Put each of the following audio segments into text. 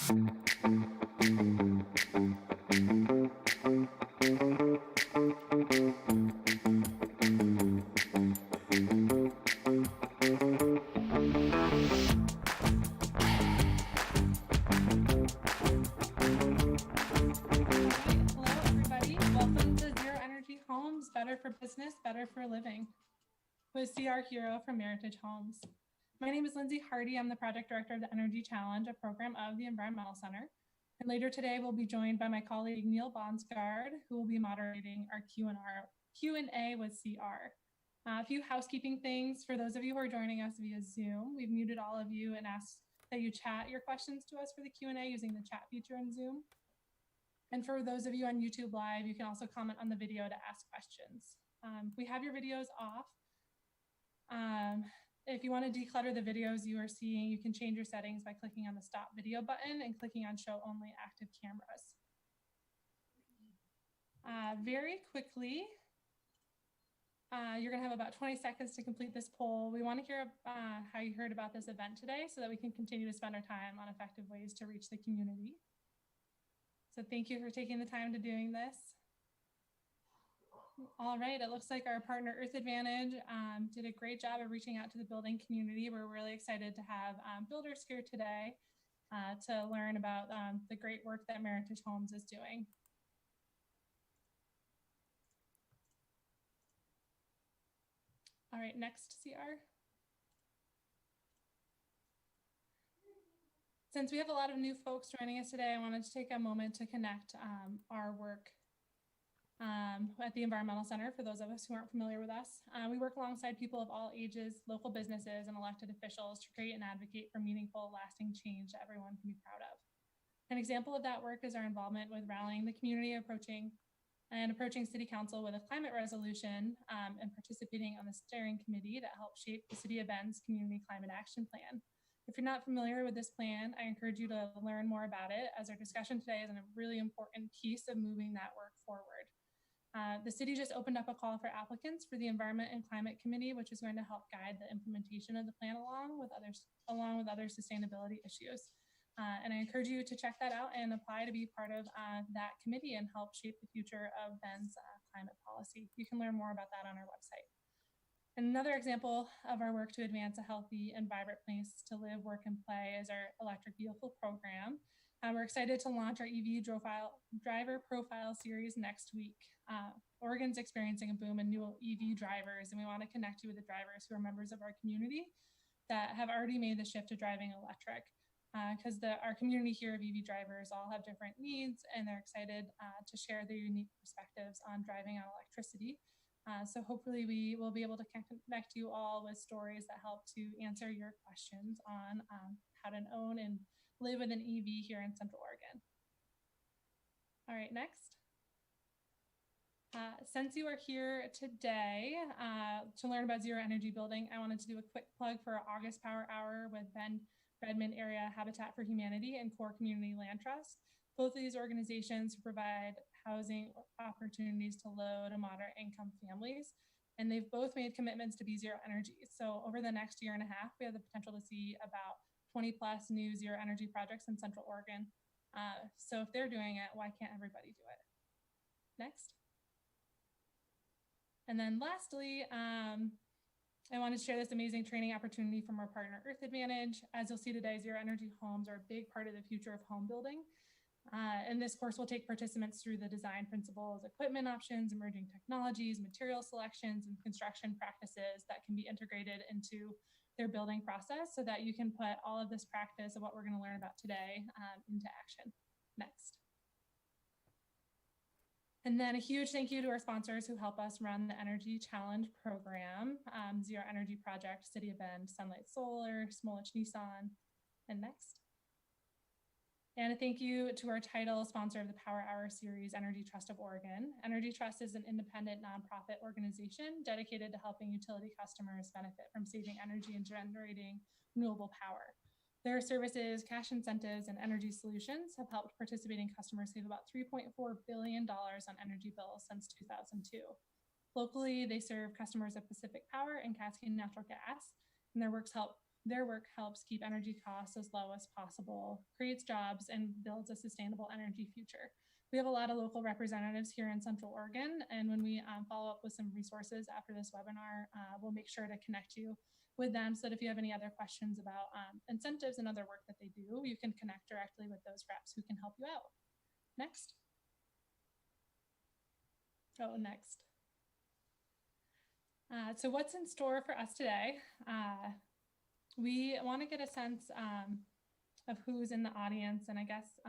Better for business, better for living, with CR Herro from Meritage Homes. My name is Lindsay Hardy. I'm the project director of the Energy Challenge, a program of the Environmental Center. And later today, we'll be joined by my colleague Neil Bonsgard, who will be moderating our Q&A with CR. A few housekeeping things for those of you who are joining us via Zoom. We've muted all of you and asked that you chat your questions to us for the Q&A using the chat feature in Zoom. And for those of you on YouTube Live, you can also comment on the video to ask questions. We have your videos off. If you want to declutter the videos you are seeing, you can change your settings by clicking on the stop video button and clicking on show only active cameras. Very quickly, you're going to have about 20 seconds to complete this poll. We want to hear how you heard about this event today so that we can continue to spend our time on effective ways to reach the community. So thank you for taking the time to doing this. All right, it looks like our partner Earth Advantage did a great job of reaching out to the building community. We're really excited to have builders here today to learn about the great work that Meritage Homes is doing. All right, next, CR. Since we have a lot of new folks joining us today, I wanted to take a moment to connect our work at the Environmental Center for those of us who aren't familiar with us. We work alongside people of all ages, local businesses, and elected officials to create and advocate for meaningful, lasting change that everyone can be proud of. An example of that work is our involvement with rallying the community approaching City Council with a climate resolution and participating on the steering committee that helped shape the City of Bend's Community Climate Action Plan. If you're not familiar with this plan, I encourage you to learn more about it, as our discussion today is a really important piece of moving that work forward. The city just opened up a call for applicants for the Environment and Climate Committee, which is going to help guide the implementation of the plan along with other sustainability issues. And I encourage you to check that out and apply to be part of that committee and help shape the future of Bend's climate policy. You can learn more about that on our website. Another example of our work to advance a healthy and vibrant place to live, work, and play is our electric vehicle program. We're excited to launch our EV driver profile series next week. Oregon's experiencing a boom in new EV drivers, and we want to connect you with the drivers who are members of our community that have already made the shift to driving electric. Because our community here of EV drivers all have different needs, and they're excited to share their unique perspectives on driving on electricity. So hopefully we will be able to connect you all with stories that help to answer your questions on how to own and live with an EV here in Central Oregon. All right, next. Since you are here today to learn about zero energy building, I wanted to do a quick plug for our August Power Hour with Redmond Area Habitat for Humanity and Core Community Land Trust. Both of these organizations provide housing opportunities to low to moderate income families, and they've both made commitments to be zero energy. So over the next year and a half, we have the potential to see about 20 plus new zero energy projects in Central Oregon. So if they're doing it, why can't everybody do it? Next. And then lastly, I wanted to share this amazing training opportunity from our partner Earth Advantage. As you'll see today, zero energy homes are a big part of the future of home building. And this course will take participants through the design principles, equipment options, emerging technologies, material selections, and construction practices that can be integrated into their building process so that you can put all of this practice of what we're going to learn about today into action. Next. And then a huge thank you to our sponsors who help us run the Energy Challenge program, Zero Energy Project, City of Bend, Sunlight Solar, Smolich Nissan, and next. And a thank you to our title sponsor of the Power Hour series, Energy Trust of Oregon. Energy Trust is an independent nonprofit organization dedicated to helping utility customers benefit from saving energy and generating renewable power. Their services, cash incentives, and energy solutions have helped participating customers save about $3.4 billion on energy bills since 2002. Locally, they serve customers of Pacific Power and Cascade Natural Gas, and their works help their work helps keep energy costs as low as possible, creates jobs, and builds a sustainable energy future. We have a lot of local representatives here in Central Oregon, and when we follow up with some resources after this webinar, we'll make sure to connect you with them so that if you have any other questions about incentives and other work that they do, you can connect directly with those reps who can help you out. Next. Oh, next. So what's in store for us today? We want to get a sense of who's in the audience, and I guess,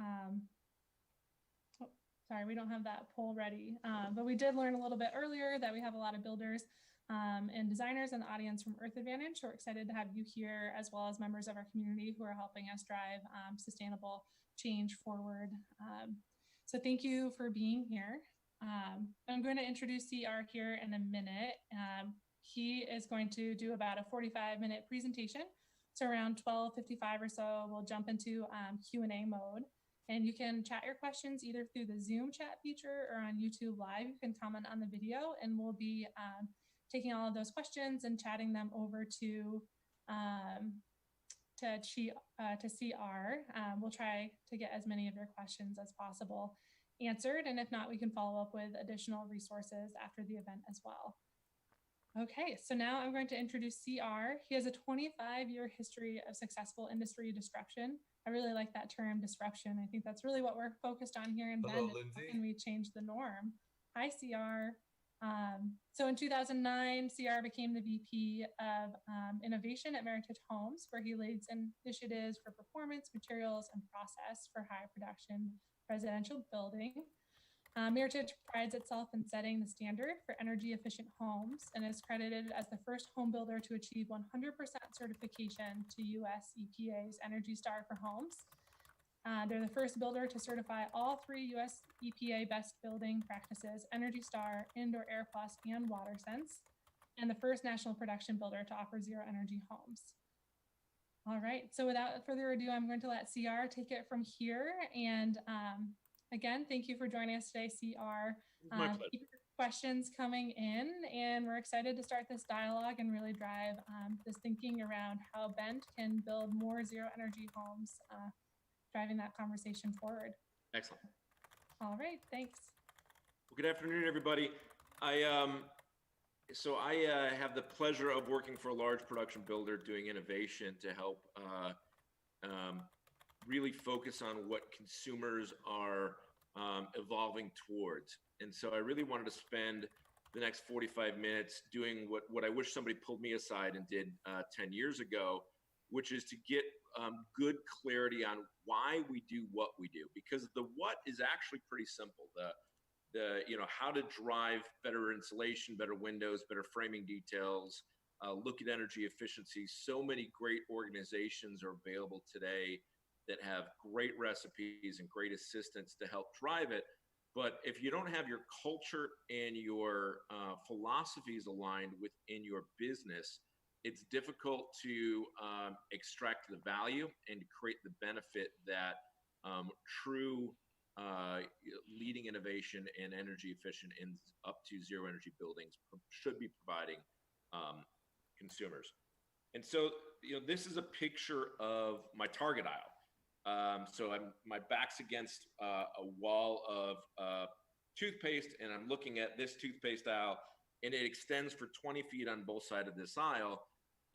oh, sorry, we don't have that poll ready, but we did learn a little bit earlier that we have a lot of builders and designers in the audience from Earth Advantage. So we're excited to have you here, as well as members of our community who are helping us drive sustainable change forward. So thank you for being here. I'm going to introduce CR here in a minute. He is going to do about a 45-minute presentation. So around 12:55 or so, we'll jump into Q&A mode. And you can chat your questions either through the Zoom chat feature or on YouTube Live. You can comment on the video, and we'll be taking all of those questions and chatting them over to CR. We'll try to get as many of your questions as possible answered, and if not, we can follow up with additional resources after the event as well. Okay, so now I'm going to introduce CR. He has a 25-year history of successful industry disruption. I really like that term, disruption. I think that's really what we're focused on here in Bend. How can we change the norm? Hi, CR. So in 2009, CR became the VP of Innovation at Meritage Homes, where he leads initiatives for performance, materials, and process for high production residential building. Meritage prides itself in setting the standard for energy efficient homes and is credited as the first home builder to achieve 100% certification to US EPA's Energy Star for homes. They're the first builder to certify all 3 US EPA best building practices, Energy Star, Indoor Air Plus, and WaterSense, and the first national production builder to offer zero energy homes. All right, so without further ado, I'm going to let CR take it from here. And again, thank you for joining us today, CR. Keep your questions coming in, and we're excited to start this dialogue and really drive this thinking around how Bend can build more zero energy homes, driving that conversation forward. Excellent. All right, thanks. Well, good afternoon, everybody. I have the pleasure of working for a large production builder doing innovation to help really focus on what consumers are evolving towards. And so I really wanted to spend the next 45 minutes doing what I wish somebody pulled me aside and did 10 years ago, which is to get good clarity on why we do what we do, because the what is actually pretty simple. The how to drive better insulation, better windows, better framing details, look at energy efficiency. So many great organizations are available today that have great recipes and great assistance to help drive it. But if you don't have your culture and your philosophies aligned within your business, it's difficult to extract the value and to create the benefit that true leading innovation and energy efficient and up to zero energy buildings should be providing consumers. And so, this is a picture of my Target aisle. So my back's against a wall of toothpaste, and I'm looking at this toothpaste aisle, and it extends for 20 feet on both sides of this aisle.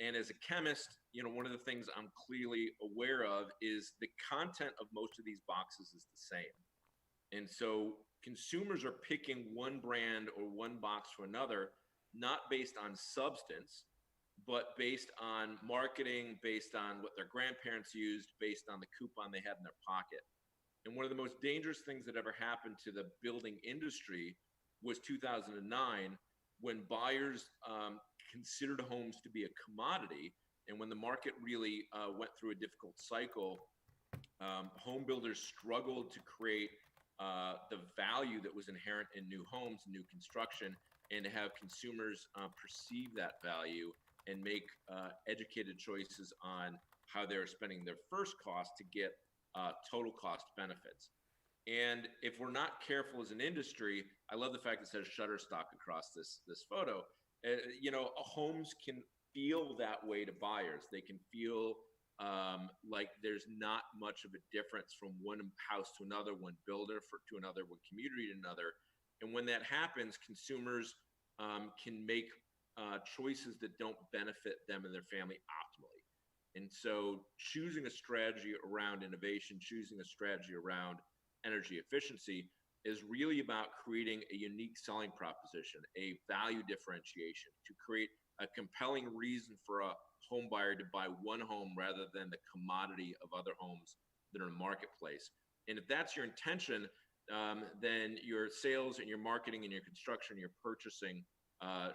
And as a chemist, one of the things I'm clearly aware of is the content of most of these boxes is the same. And so consumers are picking one brand or one box for another, not based on substance, but based on marketing, based on what their grandparents used, based on the coupon they had in their pocket. And one of the most dangerous things that ever happened to the building industry was 2009, when buyers considered homes to be a commodity. And when the market really went through a difficult cycle, home builders struggled to create the value that was inherent in new homes, new construction, and to have consumers perceive that value and make educated choices on how they're spending their first cost to get total cost benefits. And if we're not careful as an industry, I love the fact that it says Shutterstock across this photo. Homes can feel that way to buyers. They can feel like there's not much of a difference from one house to another, one builder to another, one community to another. And when that happens, consumers can make choices that don't benefit them and their family optimally. And so choosing a strategy around innovation, choosing a strategy around energy efficiency is really about creating a unique selling proposition, a value differentiation, to create a compelling reason for a home buyer to buy one home rather than the commodity of other homes that are in the marketplace. And if that's your intention, then your sales and your marketing and your construction, your purchasing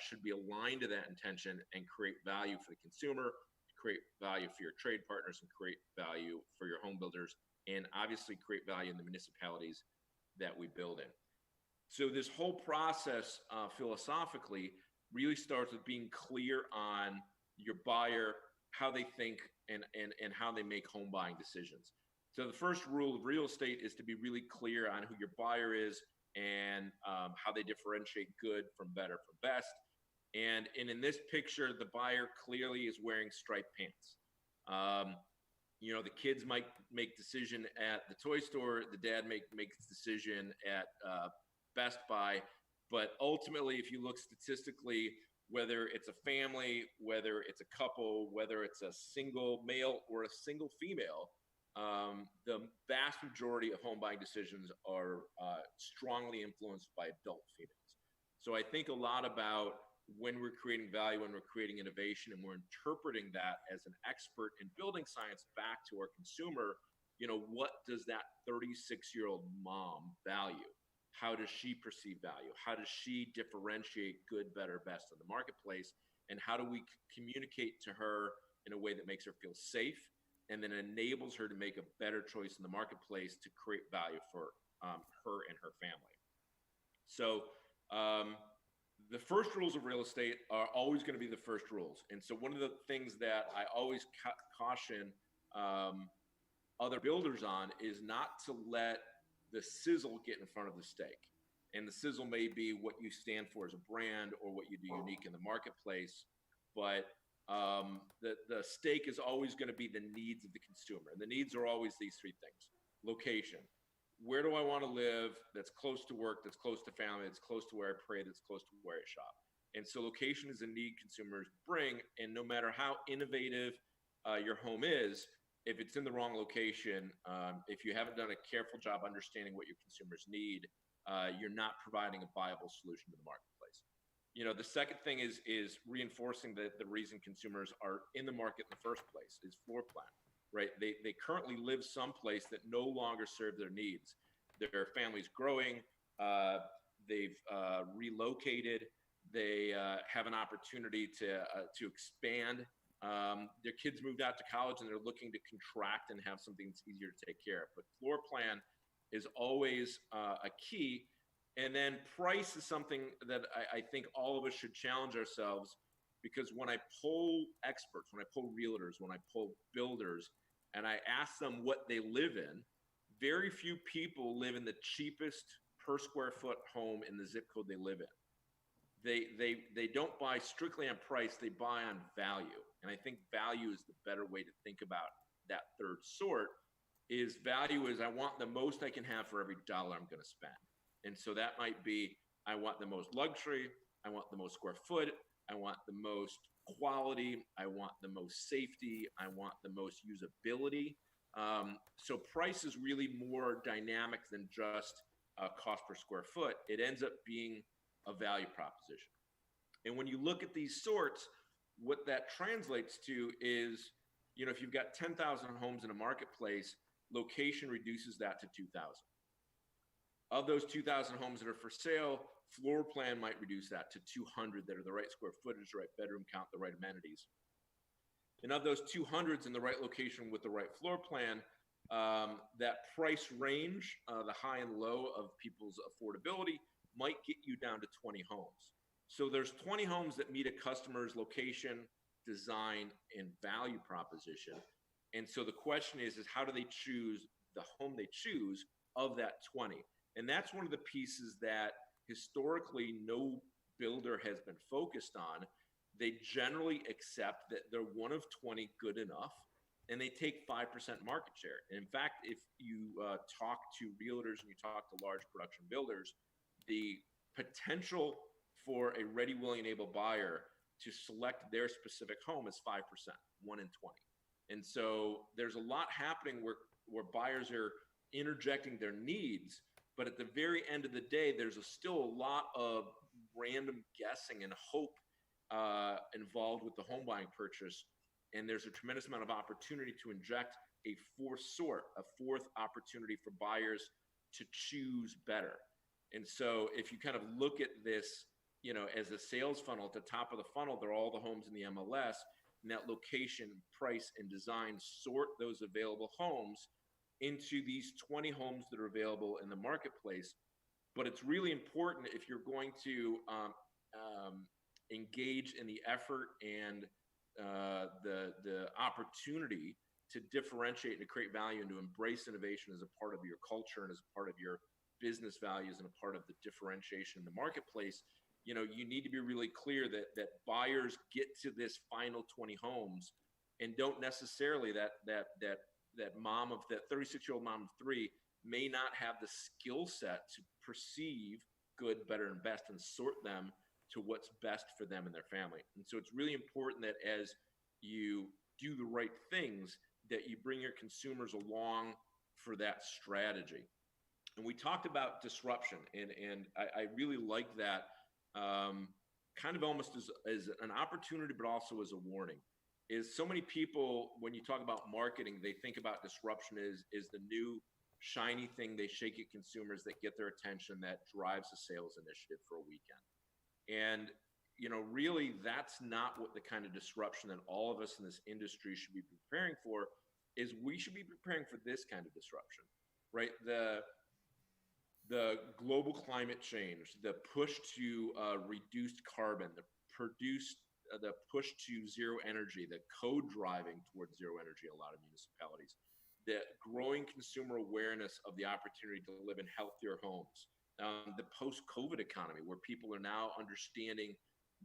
should be aligned to that intention and create value for the consumer, create value for your trade partners, and create value for your home builders, and obviously create value in the municipalities that we build in. So this whole process philosophically really starts with being clear on your buyer, how they think, and how they make home buying decisions. So the first rule of real estate is to be really clear on who your buyer is and how they differentiate good from better from best. And in this picture, the buyer clearly is wearing striped pants. You know, the kids might make decision at the toy store, the dad makes decision at Best Buy. But ultimately, if you look statistically, whether it's a family, whether it's a couple, whether it's a single male or a single female, the vast majority of home buying decisions are strongly influenced by adult females. So I think a lot about when we're creating value, when we're creating innovation, and we're interpreting that as an expert in building science back to our consumer, you know, what does that 36-year-old mom value? How does she perceive value? How does she differentiate good, better, best in the marketplace? And how do we communicate to her in a way that makes her feel safe and then enables her to make a better choice in the marketplace to create value for her and her family? So the first rules of real estate are always going to be the first rules. And so one of the things that I always caution other builders on is not to let the sizzle get in front of the steak. And the sizzle may be what you stand for as a brand or what you do unique in the marketplace. But the steak is always going to be the needs of the consumer. And the needs are always these three things. Location. Where do I want to live that's close to work, that's close to family, that's close to where I pray, that's close to where I shop? And so location is a need consumers bring. And no matter how innovative your home is, if it's in the wrong location, if you haven't done a careful job understanding what your consumers need, you're not providing a viable solution to the marketplace. You know, the second thing is reinforcing that the reason consumers are in the market in the first place is floor plan. Right? They currently live someplace that no longer serve their needs. Their family's growing, they've relocated, they have an opportunity to expand. Their kids moved out to college and they're looking to contract and have something that's easier to take care of. But floor plan is always a key. And then price is something that I think all of us should challenge ourselves, because when I poll experts, when I poll realtors, when I poll builders, and I ask them what they live in, very few people live in the cheapest per square foot home in the zip code they live in. They don't buy strictly on price, they buy on value. And I think value is the better way to think about that third sort. Is value is I want the most I can have for every dollar I'm going to spend. And so that might be, I want the most luxury, I want the most square foot, I want the most quality, I want the most safety, I want the most usability. So price is really more dynamic than just cost per square foot. It ends up being a value proposition. And when you look at these sorts, what that translates to is, you know, if you've got 10,000 homes in a marketplace, location reduces that to 2,000. Of those 2,000 homes that are for sale, floor plan might reduce that to 200 that are the right square footage, the right bedroom count, the right amenities. And of those 200s in the right location with the right floor plan, that price range, the high and low of people's affordability, might get you down to 20 homes. So there's 20 homes that meet a customer's location, design, and value proposition. And so the question is how do they choose the home they choose of that 20? And that's one of the pieces that historically no builder has been focused on. they generally accept that they're one of 20 good enough, and they take 5% market share. And in fact, if you talk to realtors and you talk to large production builders, the potential for a ready, willing, and able buyer to select their specific home is 5%, 1 in 20. And so there's a lot happening where buyers are interjecting their needs, but at the very end of the day, there's still a lot of random guessing and hope involved with the home buying purchase. And there's a tremendous amount of opportunity to inject a fourth opportunity for buyers to choose better. And so if you kind of look at this, as a sales funnel, at the top of the funnel, there are all the homes in the MLS, and that location, price, and design sort those available homes into these 20 homes that are available in the marketplace. But it's really important, if you're going to engage in the effort and the opportunity to differentiate and to create value and to embrace innovation as a part of your culture and as a part of your business values and a part of the differentiation in the marketplace, you need to be really clear that buyers get to this final 20 homes and don't necessarily, that 36-year-old mom of three may not have the skill set to perceive good, better, and best and sort them to what's best for them and their family. And so it's really important that as you do the right things, that you bring your consumers along for that strategy. And we talked about disruption, and I really like that, kind of almost as an opportunity, but also as a warning. Is so many people, when you talk about marketing, they think about disruption is the new shiny thing they shake at consumers that get their attention, that drives a sales initiative for a weekend. And really, that's not what the kind of disruption that all of us in this industry should be preparing for. Is we should be preparing for this kind of disruption, right? The global climate change, the push to reduced carbon, the push to zero energy, the co-driving towards zero energy in a lot of municipalities, the growing consumer awareness of the opportunity to live in healthier homes, the post-COVID economy, where people are now understanding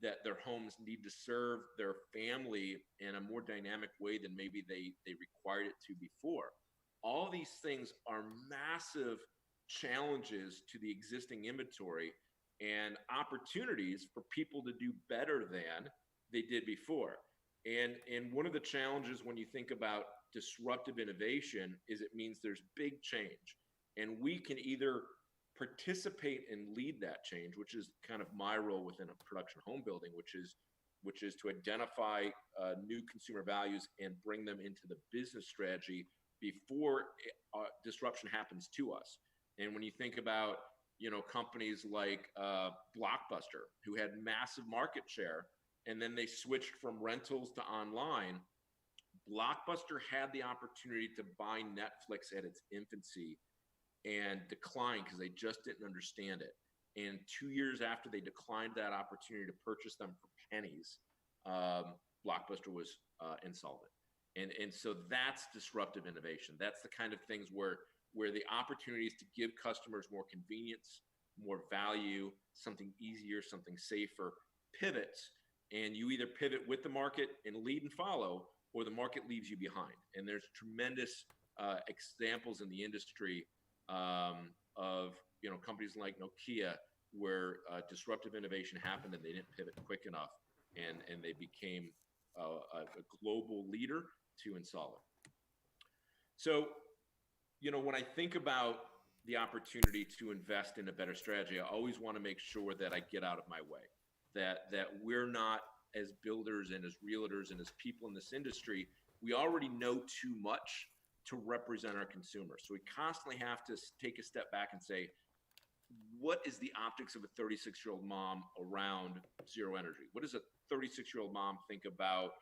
that their homes need to serve their family in a more dynamic way than maybe they required it to before. All these things are massive challenges to the existing inventory and opportunities for people to do better than they did before. And one of the challenges when you think about disruptive innovation is it means there's big change. And we can either participate and lead that change, which is kind of my role within a production home building, which is to identify new consumer values and bring them into the business strategy before disruption happens to us. And when you think about companies like Blockbuster, who had massive market share, and then they switched from rentals to online, Blockbuster had the opportunity to buy Netflix at its infancy and decline because they just didn't understand it. And 2 years after they declined that opportunity to purchase them for pennies, Blockbuster was insolvent. And so that's disruptive innovation. That's the kind of things where the opportunities to give customers more convenience, more value, something easier, something safer, pivots. And you either pivot with the market and lead and follow, or the market leaves you behind. And there's tremendous examples in the industry of companies like Nokia, where disruptive innovation happened and they didn't pivot quick enough, and they became a global leader to insolve it. So, when I think about the opportunity to invest in a better strategy, I always want to make sure that I get out of my way, that we're not, as builders and as realtors and as people in this industry, we already know too much to represent our consumers. So we constantly have to take a step back and say, what is the optics of a 36-year-old mom around zero energy? What does a 36-year-old mom think about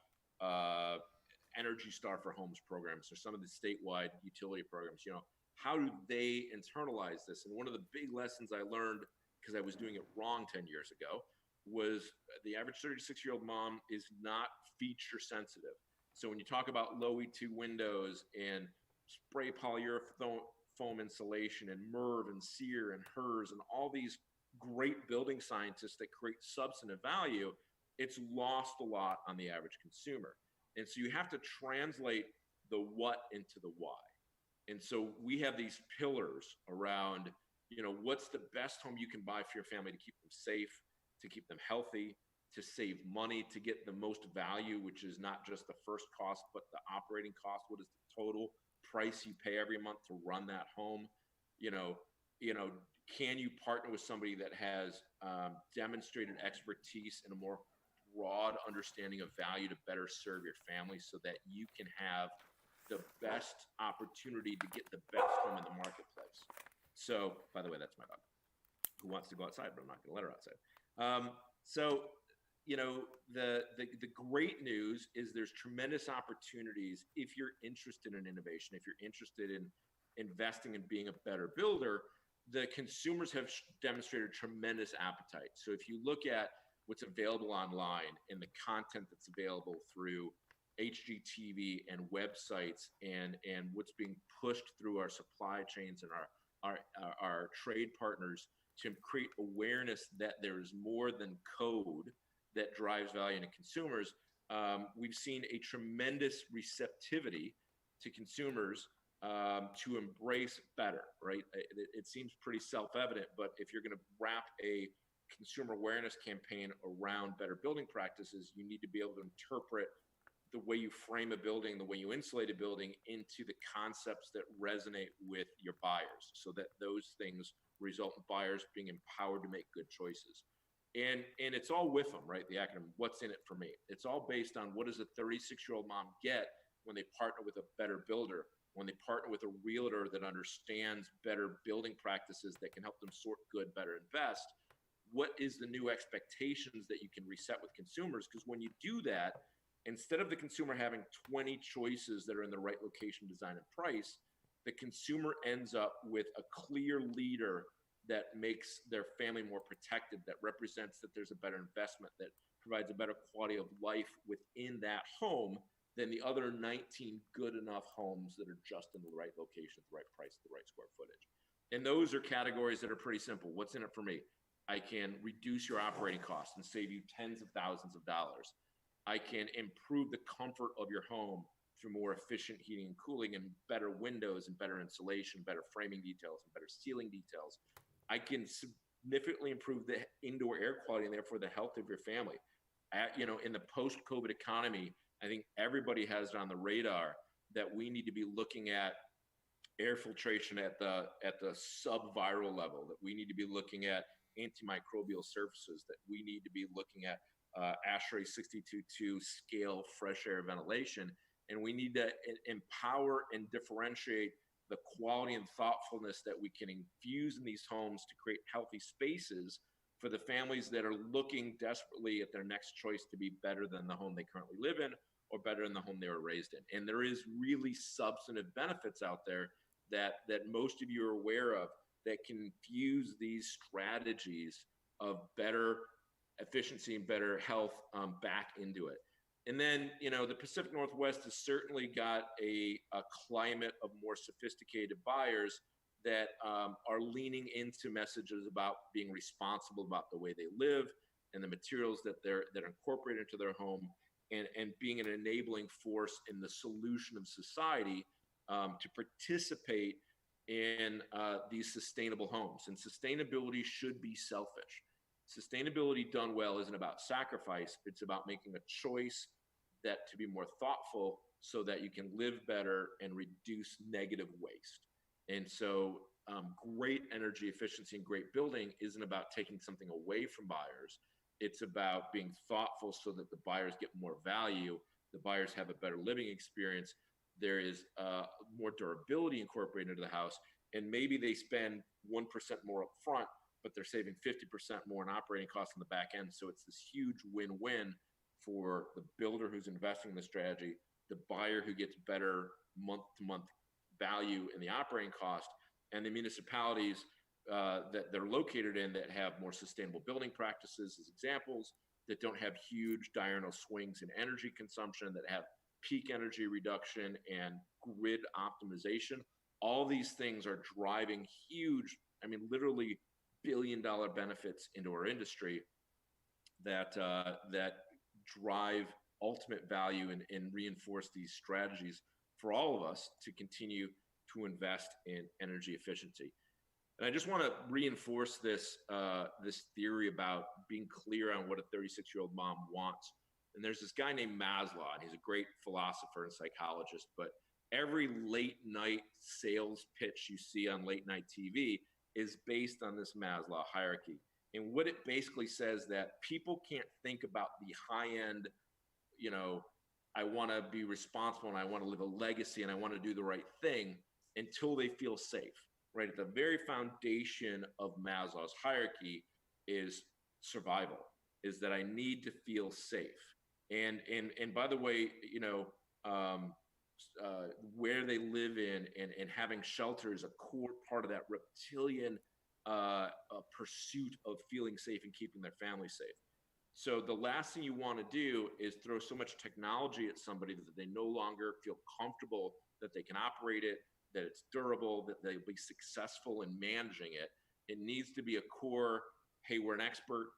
Energy Star for Homes programs or some of the statewide utility programs? How do they internalize this? And one of the big lessons I learned, because I was doing it wrong 10 years ago, was the average 36-year-old mom is not feature sensitive. So when you talk about low E2 windows and spray polyurethane insulation and MERV and SEER and HERS and all these great building scientists that create substantive value, it's lost a lot on the average consumer. And so you have to translate the what into the why. And so we have these pillars around, what's the best home you can buy for your family to keep them safe, to keep them healthy, to save money, to get the most value, which is not just the first cost, but the operating cost. What is the total price you pay every month to run that home? Can you partner with somebody that has demonstrated expertise and a more broad understanding of value to better serve your family so that you can have the best opportunity to get the best home in the marketplace? So, by the way, that's my dog who wants to go outside, but I'm not going to let her outside. The great news is there's tremendous opportunities if you're interested in innovation, if you're interested in investing in being a better builder. The consumers have demonstrated tremendous appetite. So if you look at what's available online and the content that's available through HGTV and websites and what's being pushed through our supply chains and our trade partners to create awareness that there is more than code that drives value to consumers, we've seen a tremendous receptivity to consumers to embrace better, right? It seems pretty self-evident, but if you're going to wrap a consumer awareness campaign around better building practices, you need to be able to interpret the way you frame a building, the way you insulate a building into the concepts that resonate with your buyers so that those things result in buyers being empowered to make good choices. And it's all with them, right? The acronym, what's in it for me? It's all based on what does a 36-year-old mom get when they partner with a better builder, when they partner with a realtor that understands better building practices that can help them sort good, better, and best. What is the new expectations that you can reset with consumers? Because when you do that, instead of the consumer having 20 choices that are in the right location, design, and price, the consumer ends up with a clear leader that makes their family more protected, that represents that there's a better investment, that provides a better quality of life within that home than the other 19 good enough homes that are just in the right location, at the right price, the right square footage. And those are categories that are pretty simple. What's in it for me? I can reduce your operating costs and save you tens of thousands of dollars. I can improve the comfort of your home through more efficient heating and cooling and better windows and better insulation, better framing details and better ceiling details. I can significantly improve the indoor air quality and therefore the health of your family. In the post-COVID economy, I think everybody has it on the radar that we need to be looking at air filtration at the sub-viral level, that we need to be looking at antimicrobial surfaces, that we need to be looking at ASHRAE 62.2 scale fresh air ventilation, and we need to empower and differentiate the quality and thoughtfulness that we can infuse in these homes to create healthy spaces for the families that are looking desperately at their next choice to be better than the home they currently live in or better than the home they were raised in. And there is really substantive benefits out there that most of you are aware of that can infuse these strategies of better efficiency and better health back into it. And then, the Pacific Northwest has certainly got a climate of more sophisticated buyers that are leaning into messages about being responsible about the way they live and the materials that are incorporated into their home, and being an enabling force in the solution of society to participate in these sustainable homes. And sustainability should be selfish. Sustainability done well isn't about sacrifice. It's about making a choice that to be more thoughtful so that you can live better and reduce negative waste. And so great energy efficiency and great building isn't about taking something away from buyers. It's about being thoughtful so that the buyers get more value, the buyers have a better living experience, there is more durability incorporated into the house, and maybe they spend 1% more up front, but they're saving 50% more in operating costs on the back end. So it's this huge win-win for the builder who's investing in the strategy, the buyer who gets better month-to-month value in the operating cost, and the municipalities that they're located in that have more sustainable building practices as examples, that don't have huge diurnal swings in energy consumption, that have peak energy reduction and grid optimization. All these things are driving huge, literally billion-dollar benefits into our industry that drive ultimate value and reinforce these strategies for all of us to continue to invest in energy efficiency. And I just want to reinforce this this theory about being clear on what a 36-year-old mom wants. And there's this guy named Maslow, and he's a great philosopher and psychologist, but every late night sales pitch you see on late night TV is based on this Maslow hierarchy. And what it basically says that people can't think about the high end, you know, I want to be responsible and I want to live a legacy and I want to do the right thing until they feel safe, right? At the very foundation of Maslow's hierarchy is survival, is that I need to feel safe. And by the way, you know, where they live in and having shelter is a core part of that reptilian pursuit of feeling safe and keeping their family safe. So the last thing you want to do is throw so much technology at somebody that they no longer feel comfortable that they can operate it, that it's durable, that they'll be successful in managing it. It needs to be a core, hey, we're an expert.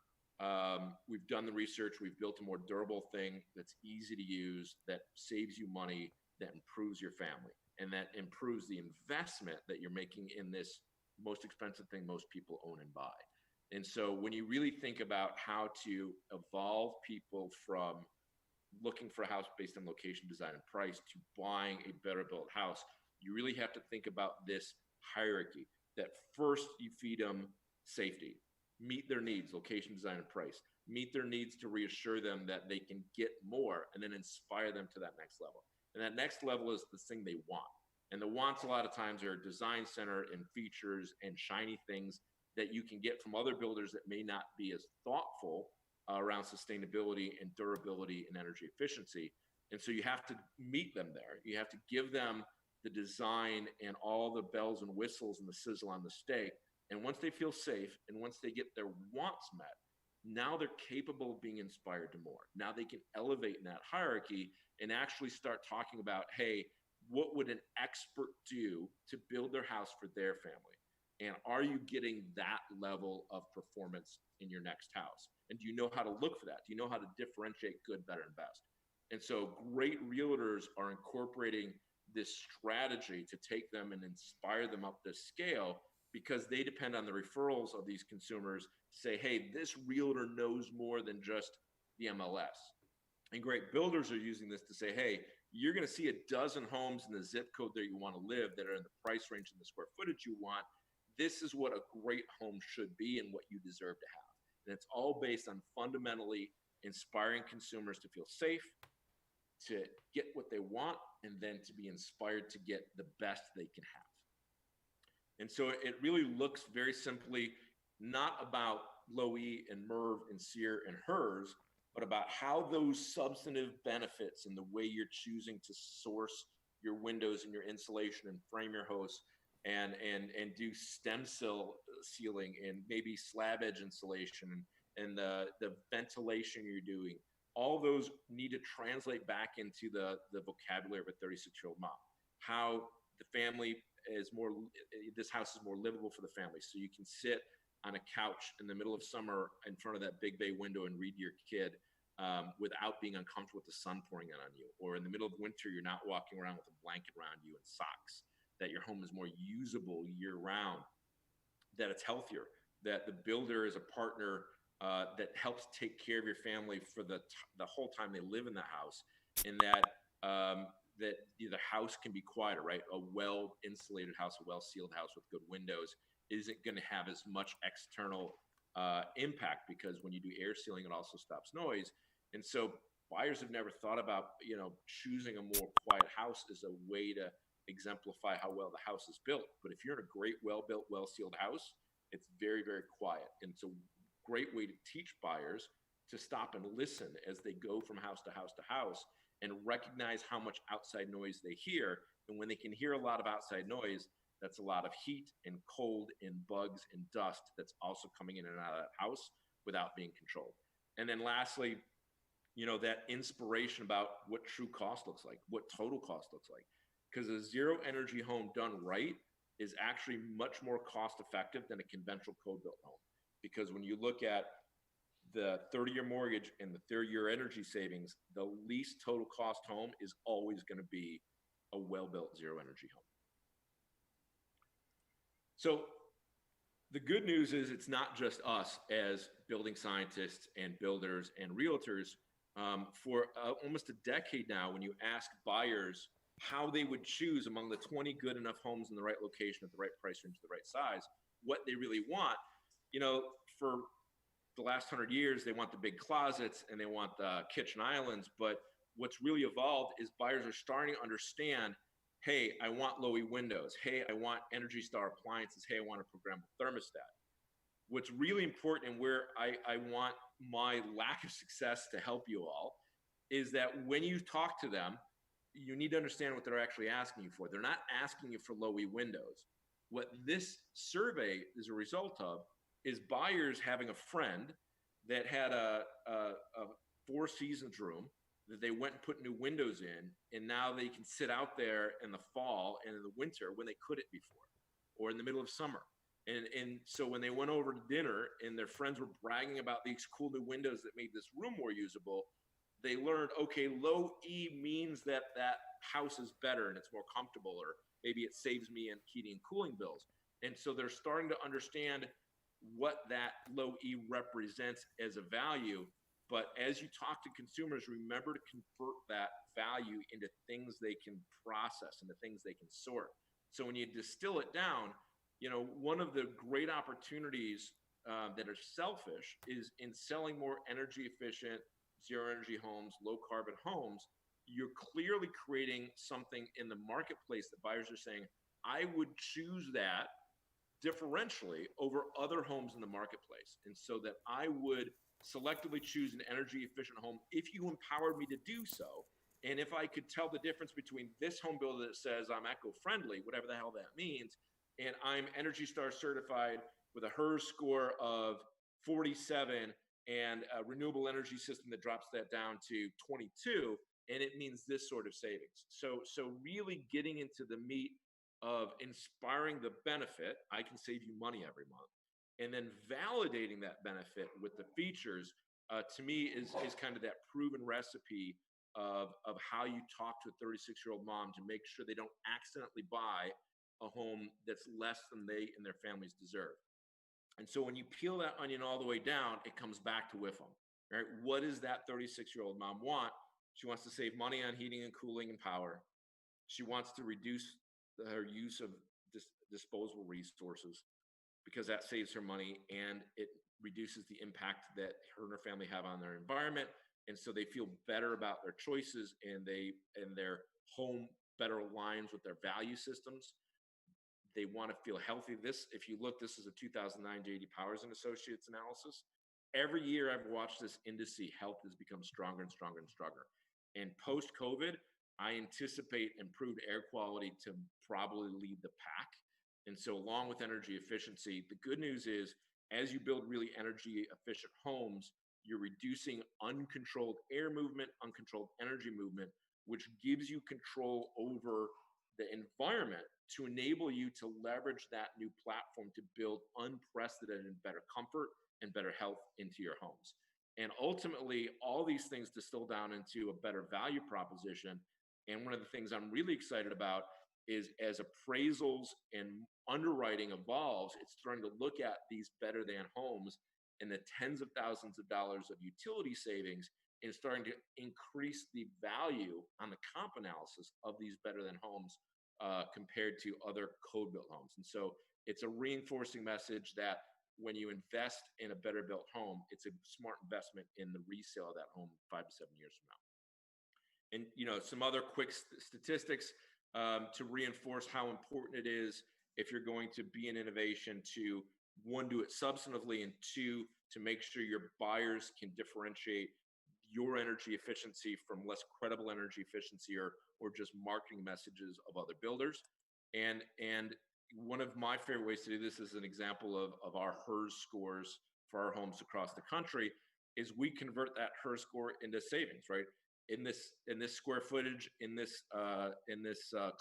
We've done the research. We've built a more durable thing that's easy to use, that saves you money, that improves your family, and that improves the investment that you're making in this most expensive thing most people own and buy. And so when you really think about how to evolve people from looking for a house based on location, design, and price to buying a better built house, you really have to think about this hierarchy, that first you feed them safety, meet their needs, location, design, and price, meet their needs to reassure them that they can get more, and then inspire them to that next level. And that next level is the thing they want. And the wants a lot of times are design center and features and shiny things that you can get from other builders that may not be as thoughtful around sustainability and durability and energy efficiency. And so you have to meet them there. You have to give them the design and all the bells and whistles and the sizzle on the steak. And once they feel safe and once they get their wants met, now they're capable of being inspired to more. Now they can elevate in that hierarchy and actually start talking about, hey, what would an expert do to build their house for their family? And are you getting that level of performance in your next house? And do you know how to look for that? Do you know how to differentiate good, better, and best? And so great realtors are incorporating this strategy to take them and inspire them up this scale, because they depend on the referrals of these consumers to say, hey, this realtor knows more than just the MLS. And great builders are using this to say, hey, you're going to see a dozen homes in the zip code that you want to live that are in the price range and the square footage you want. This is what a great home should be and what you deserve to have. And it's all based on fundamentally inspiring consumers to feel safe, to get what they want, and then to be inspired to get the best they can have. And so it really looks very simply not about Low E and Merv and Sear and Hers, but about how those substantive benefits and the way you're choosing to source your windows and your insulation and frame your house and do stem sealing and maybe slab edge insulation and the ventilation you're doing, all those need to translate back into the vocabulary of a 36-year-old mom. How the family is more, this house is more livable for the family. So you can sit on a couch in the middle of summer in front of that big bay window and read to your kid without being uncomfortable with the sun pouring in on you. Or in the middle of winter, you're not walking around with a blanket around you and socks. That your home is more usable year round, that it's healthier, that the builder is a partner that helps take care of your family for the whole time they live in the house, and that that the house can be quieter, right? A well-insulated house, a well-sealed house with good windows isn't going to have as much external impact, because when you do air sealing, it also stops noise. And so buyers have never thought about, you know, choosing a more quiet house as a way to exemplify how well the house is built. But if you're in a great, well-built, well-sealed house, it's very, very quiet. And it's a great way to teach buyers to stop and listen as they go from house to house to house and recognize how much outside noise they hear. And when they can hear a lot of outside noise, that's a lot of heat and cold and bugs and dust that's also coming in and out of that house without being controlled. And then lastly, you know, that inspiration about what true cost looks like, what total cost looks like. Because a zero energy home done right is actually much more cost effective than a conventional code built home. Because when you look at the 30-year mortgage and the 30-year energy savings, the least total cost home is always going to be a well-built zero energy home. So the good news is it's not just us as building scientists and builders and realtors. For almost a decade now, when you ask buyers how they would choose among the 20 good enough homes in the right location at the right price range, the right size, what they really want, for the last 100 years, they want the big closets and they want the kitchen islands. But what's really evolved is buyers are starting to understand, hey, I want low E windows. Hey, I want Energy Star appliances. Hey, I want a programmable thermostat. What's really important, and where I want my lack of success to help you all, is that when you talk to them, you need to understand what they're actually asking you for. They're not asking you for low E windows. What this survey is a result of is buyers having a friend that had a Four Seasons room that they went and put new windows in, and now they can sit out there in the fall and in the winter when they couldn't before, or in the middle of summer. And so when they went over to dinner and their friends were bragging about these cool new windows that made this room more usable, they learned, okay, low E means that that house is better and it's more comfortable, or maybe it saves me in heating and cooling bills. And so they're starting to understand what that low E represents as a value. But as you talk to consumers, remember to convert that value into things they can process, into things they can sort. So when you distill it down, one of the great opportunities that are selfish is in selling more energy efficient, zero energy homes, low carbon homes. You're clearly creating something in the marketplace that buyers are saying, I would choose that differentially over other homes in the marketplace. And so that I would selectively choose an energy efficient home if you empowered me to do so. And if I could tell the difference between this home builder that says I'm eco-friendly, whatever the hell that means, and I'm Energy Star certified with a Herro score of 47 and a renewable energy system that drops that down to 22, and it means this sort of savings. So really getting into the meat of inspiring the benefit, I can save you money every month, and then validating that benefit with the features, to me is kind of that proven recipe of how you talk to a 36-year-old mom to make sure they don't accidentally buy a home that's less than they and their families deserve. And so when you peel that onion all the way down, it comes back to WIFM, right? What does that 36-year-old mom want? She wants to save money on heating and cooling and power. She wants to reduce her use of disposable resources because that saves her money and it reduces the impact that her and her family have on their environment. And so they feel better about their choices, and their home better aligns with their value systems. They want to feel healthy. If you look, this is a 2009 J.D. Powers and Associates analysis. Every year I've watched this industry, health has become stronger and stronger and stronger. And post-COVID, I anticipate improved air quality to probably lead the pack. And so along with energy efficiency, the good news is as you build really energy efficient homes, you're reducing uncontrolled air movement, uncontrolled energy movement, which gives you control over the environment to enable you to leverage that new platform to build unprecedented better comfort and better health into your homes. And ultimately, all these things distill down into a better value proposition. And one of the things I'm really excited about is as appraisals and underwriting evolves, it's starting to look at these better than homes and the tens of thousands of dollars of utility savings, and starting to increase the value on the comp analysis of these better than homes compared to other code built homes. And so it's a reinforcing message that when you invest in a better built home, it's a smart investment in the resale of that home 5 to 7 years from now. And some other quick statistics to reinforce how important it is if you're going to be in innovation to, one, do it substantively, and two, to make sure your buyers can differentiate your energy efficiency from less credible energy efficiency or just marketing messages of other builders. And one of my favorite ways to do this is an example of our HERS scores for our homes across the country is we convert that HERS score into savings, right? In this square footage, in this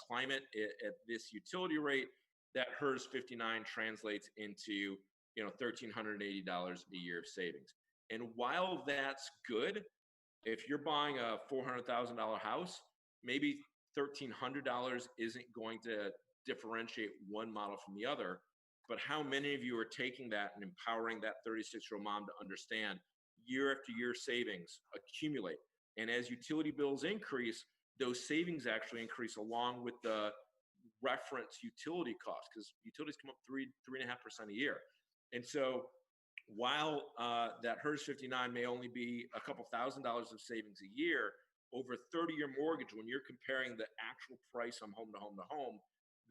climate, at this utility rate, that HERS 59 translates into $1,380 a year of savings. And while that's good, if you're buying a $400,000 house, maybe $1,300 isn't going to differentiate one model from the other. But how many of you are taking that and empowering that 36-year-old mom to understand year after year savings accumulate? And as utility bills increase, those savings actually increase along with the reference utility costs, because utilities come up 3.5% a year. And so while that HERS 59 may only be a couple $1,000s of savings a year, over a 30-year mortgage, when you're comparing the actual price from home to home to home,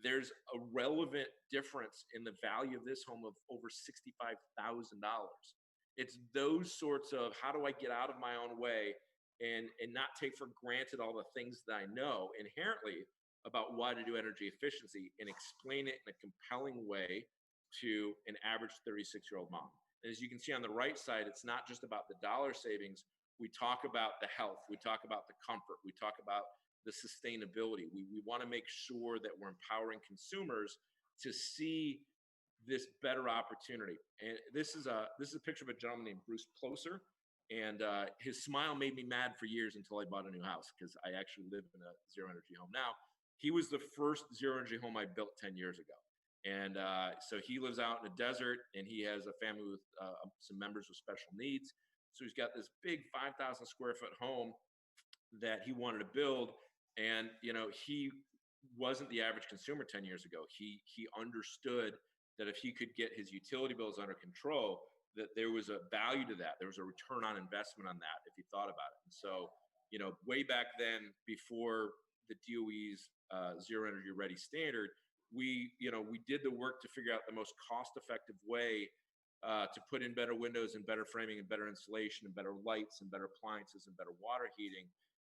there's a relevant difference in the value of this home of over $65,000. It's those sorts of, how do I get out of my own way and not take for granted all the things that I know inherently about why to do energy efficiency, and explain it in a compelling way to an average 36-year-old mom. And as you can see on the right side, it's not just about the dollar savings. We talk about the health, we talk about the comfort, we talk about the sustainability. We want to make sure that we're empowering consumers to see this better opportunity. And this is a picture of a gentleman named Bruce Ploser. And his smile made me mad for years until I bought a new house, because I actually live in a zero energy home now. He was the first zero energy home I built 10 years ago. And so he lives out in the desert, and he has a family with some members with special needs. So he's got this big 5,000 square foot home that he wanted to build. And, he wasn't the average consumer 10 years ago. He understood that if he could get his utility bills under control, that there was a value to that. There was a return on investment on that if he thought about it. And so, way back then, before the DOE's zero energy ready standard, we did the work to figure out the most cost-effective way to put in better windows and better framing and better insulation and better lights and better appliances and better water heating,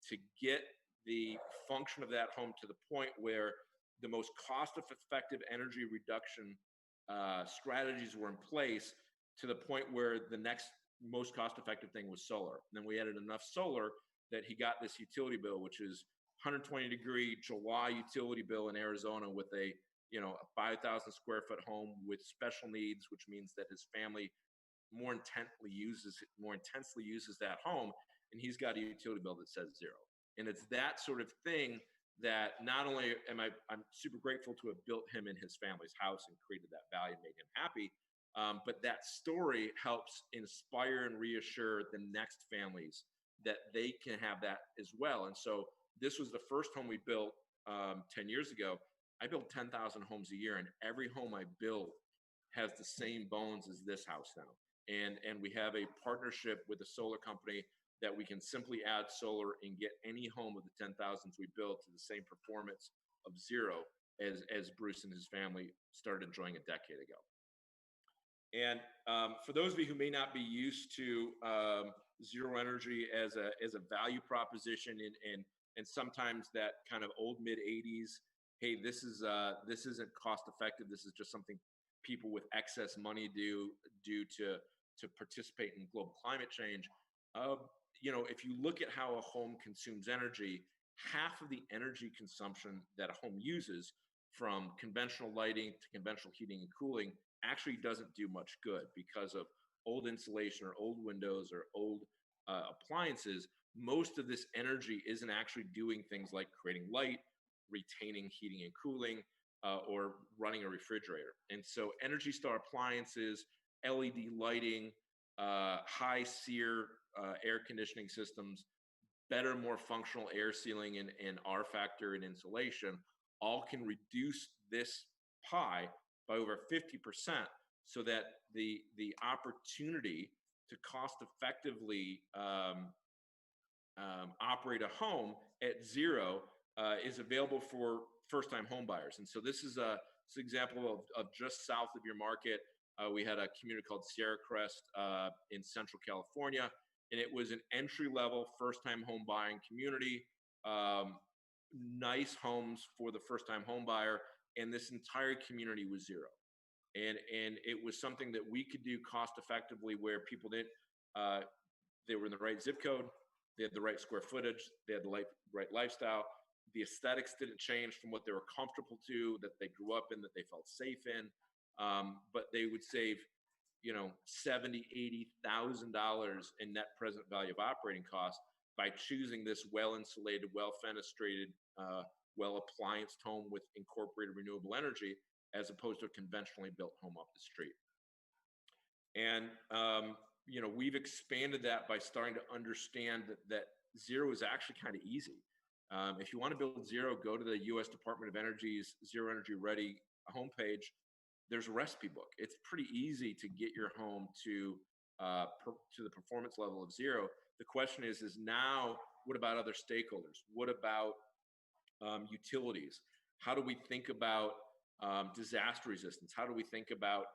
to get the function of that home to the point where the most cost-effective energy reduction strategies were in place, to the point where the next most cost-effective thing was solar. And then we added enough solar that he got this utility bill, which is 120-degree July utility bill in Arizona, with a 5,000 square foot home with special needs, which means that his family more intensely uses that home, and he's got a utility bill that says zero. And it's that sort of thing that not only I'm super grateful to have built him and his family's house and created that value and made him happy, but that story helps inspire and reassure the next families that they can have that as well. And so this was the first home we built 10 years ago. I build 10,000 homes a year, and every home I build has the same bones as this house now. And we have a partnership with a solar company that we can simply add solar and get any home of the 10,000s we build to the same performance of zero as Bruce and his family started enjoying a decade ago. And for those of you who may not be used to zero energy as a value proposition, and sometimes that kind of old mid-'80s, hey, this isn't cost effective, this is just something people with excess money do to participate in global climate change. If you look at how a home consumes energy, half of the energy consumption that a home uses, from conventional lighting to conventional heating and cooling, actually doesn't do much good because of old insulation or old windows or old appliances. Most of this energy isn't actually doing things like creating light, retaining heating and cooling, or running a refrigerator. And so Energy Star appliances, LED lighting, high SEER air conditioning systems, better, more functional air sealing and R factor and insulation, all can reduce this pie by over 50%, so that the opportunity to cost effectively operate a home at zero is available for first-time home buyers. And so this is an example of just south of your market. We had a community called Sierra Crest in Central California, and it was an entry-level first-time home buying community. Nice homes for the first-time home buyer, and this entire community was zero. And it was something that we could do cost effectively, where people didn't, they were in the right zip code, they had the right square footage, they had the right lifestyle. The aesthetics didn't change from what they were comfortable to, that they grew up in, that they felt safe in, but they would save $70,000-$80,000 in net present value of operating costs by choosing this well-insulated, well-fenestrated, well-applianced home with incorporated renewable energy, as opposed to a conventionally built home up the street. And we've expanded that by starting to understand that zero is actually kind of easy. If you want to build zero, go to the U.S. Department of Energy's Zero Energy Ready homepage. There's a recipe book. It's pretty easy to get your home to the performance level of zero. The question is now, what about other stakeholders? What about utilities? How do we think about disaster resistance? How do we think about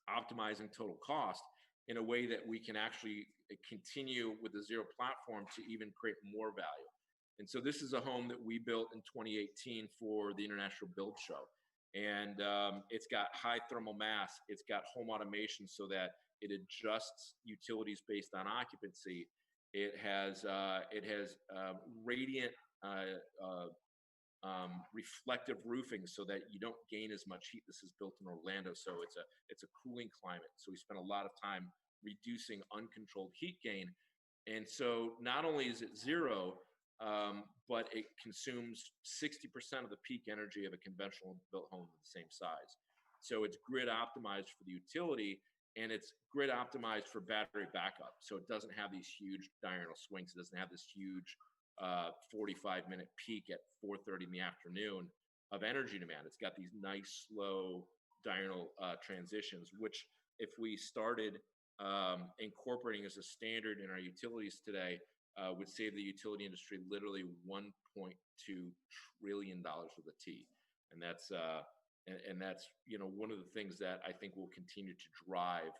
optimizing total cost in a way that we can actually continue with the zero platform to even create more value? And so this is a home that we built in 2018 for the International Build Show. And it's got high thermal mass. It's got home automation so that it adjusts utilities based on occupancy. It has radiant reflective roofing so that you don't gain as much heat. This is built in Orlando, so it's a cooling climate. So we spent a lot of time reducing uncontrolled heat gain. And so not only is it zero, but it consumes 60% of the peak energy of a conventional built home of the same size. So it's grid optimized for the utility, and it's grid optimized for battery backup. So it doesn't have these huge diurnal swings. It doesn't have this huge 45-minute peak at 4:30 in the afternoon of energy demand. It's got these nice, slow diurnal transitions, which if we started incorporating as a standard in our utilities today, would save the utility industry literally $1.2 trillion with a T. And that's one of the things that I think will continue to drive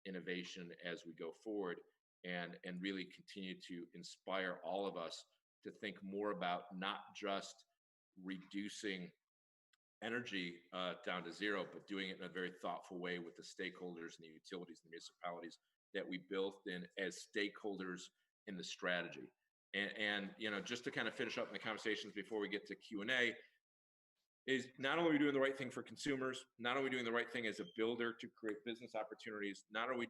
innovation as we go forward, and really continue to inspire all of us to think more about not just reducing energy down to zero, but doing it in a very thoughtful way with the stakeholders and the utilities and the municipalities that we built in as stakeholders in the strategy. And just to kind of finish up in the conversations before we get to Q&A, is not only are we doing the right thing for consumers, not only are we doing the right thing as a builder to create business opportunities, not are we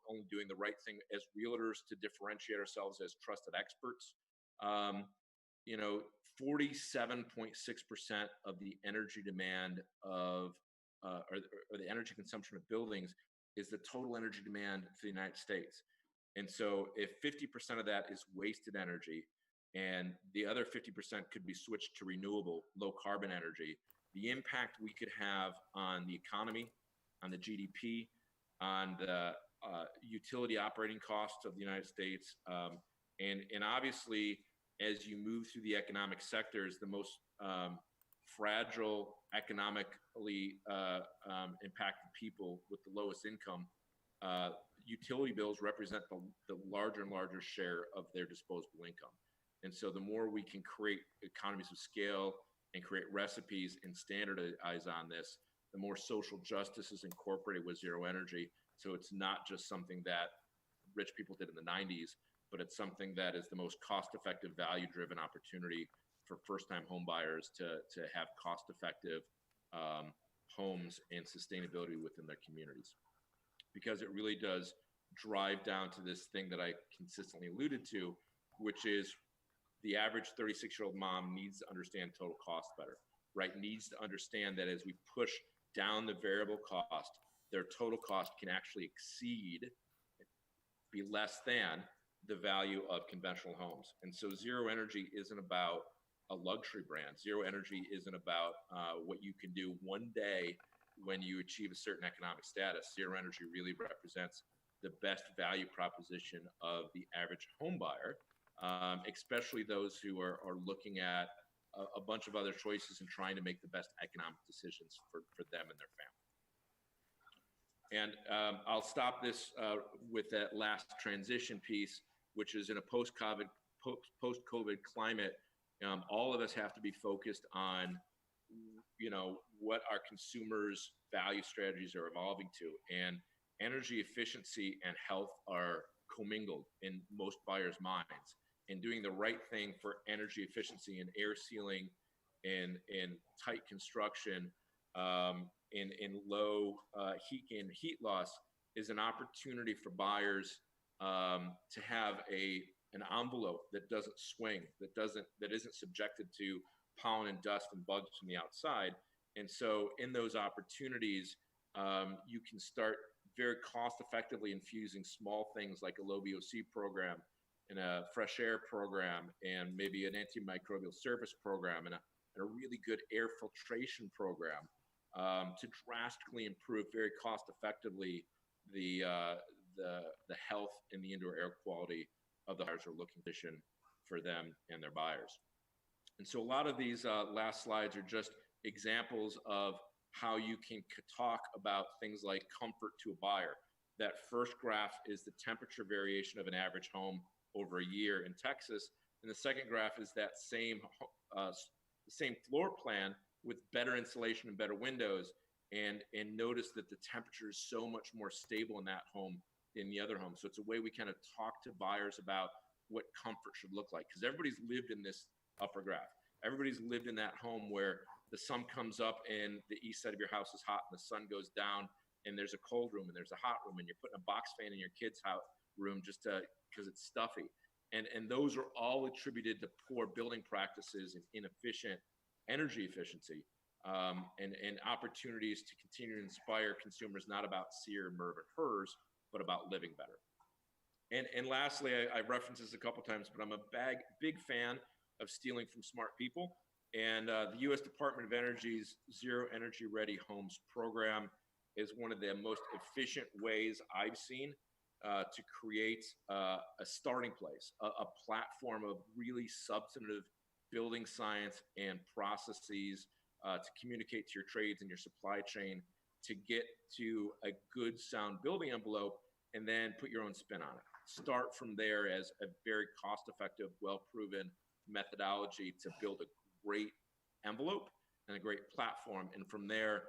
only doing the right thing as realtors to differentiate ourselves as trusted experts. 47.6% of the energy demand of, or the energy consumption of buildings is the total energy demand for the United States. And so if 50% of that is wasted energy, and the other 50% could be switched to renewable, low carbon energy, the impact we could have on the economy, on the GDP, on the utility operating costs of the United States, and obviously, as you move through the economic sectors, the most fragile, economically impacted people with the lowest income, utility bills represent the larger and larger share of their disposable income. And so the more we can create economies of scale and create recipes and standardize on this, the more social justice is incorporated with zero energy. So it's not just something that rich people did in the 90s, but it's something that is the most cost-effective, value-driven opportunity for first-time home buyers to have cost-effective homes and sustainability within their communities. Because it really does drive down to this thing that I consistently alluded to, which is the average 36-year-old mom needs to understand total cost better, right? Needs to understand that as we push down the variable cost, their total cost can actually exceed, be less than the value of conventional homes. And so zero energy isn't about a luxury brand. Zero energy isn't about what you can do one day when you achieve a certain economic status. Zero energy really represents the best value proposition of the average home buyer, especially those who are looking at a bunch of other choices and trying to make the best economic decisions for them and their family. And I'll stop this with that last transition piece, which is in a post-COVID climate, all of us have to be focused on, what our consumers' value strategies are evolving to. And energy efficiency and health are commingled in most buyers' minds. And doing the right thing for energy efficiency and air sealing and tight construction, in low heat gain and heat loss is an opportunity for buyers to have an envelope that doesn't swing, that isn't subjected to pollen and dust and bugs from the outside. And so in those opportunities, you can start very cost effectively infusing small things like a low VOC program and a fresh air program and maybe an antimicrobial surface program and a really good air filtration program to drastically improve very cost effectively the health and the indoor air quality of the buyers who are looking for them and their buyers. And so a lot of these last slides are just examples of how you can talk about things like comfort to a buyer. That first graph is the temperature variation of an average home over a year in Texas. And the second graph is that same floor plan with better insulation and better windows. And notice that the temperature is so much more stable in that home than the other home. So it's a way we kind of talk to buyers about what comfort should look like, because everybody's lived in this upper graph. Everybody's lived in that home where the sun comes up and the east side of your house is hot and the sun goes down and there's a cold room and there's a hot room and you're putting a box fan in your kid's house room just because it's stuffy. And those are all attributed to poor building practices and inefficient energy efficiency and opportunities to continue to inspire consumers, not about SEER, MERV, and HERS, but about living better. And lastly, I referenced this a couple times, but I'm a big fan of stealing from smart people. And the U.S. Department of Energy's Zero Energy Ready Homes program is one of the most efficient ways I've seen to create a starting place, a platform of really substantive building science and processes to communicate to your trades and your supply chain to get to a good, sound building envelope and then put your own spin on it. Start from there as a very cost-effective, well-proven methodology to build a great envelope and a great platform. And from there,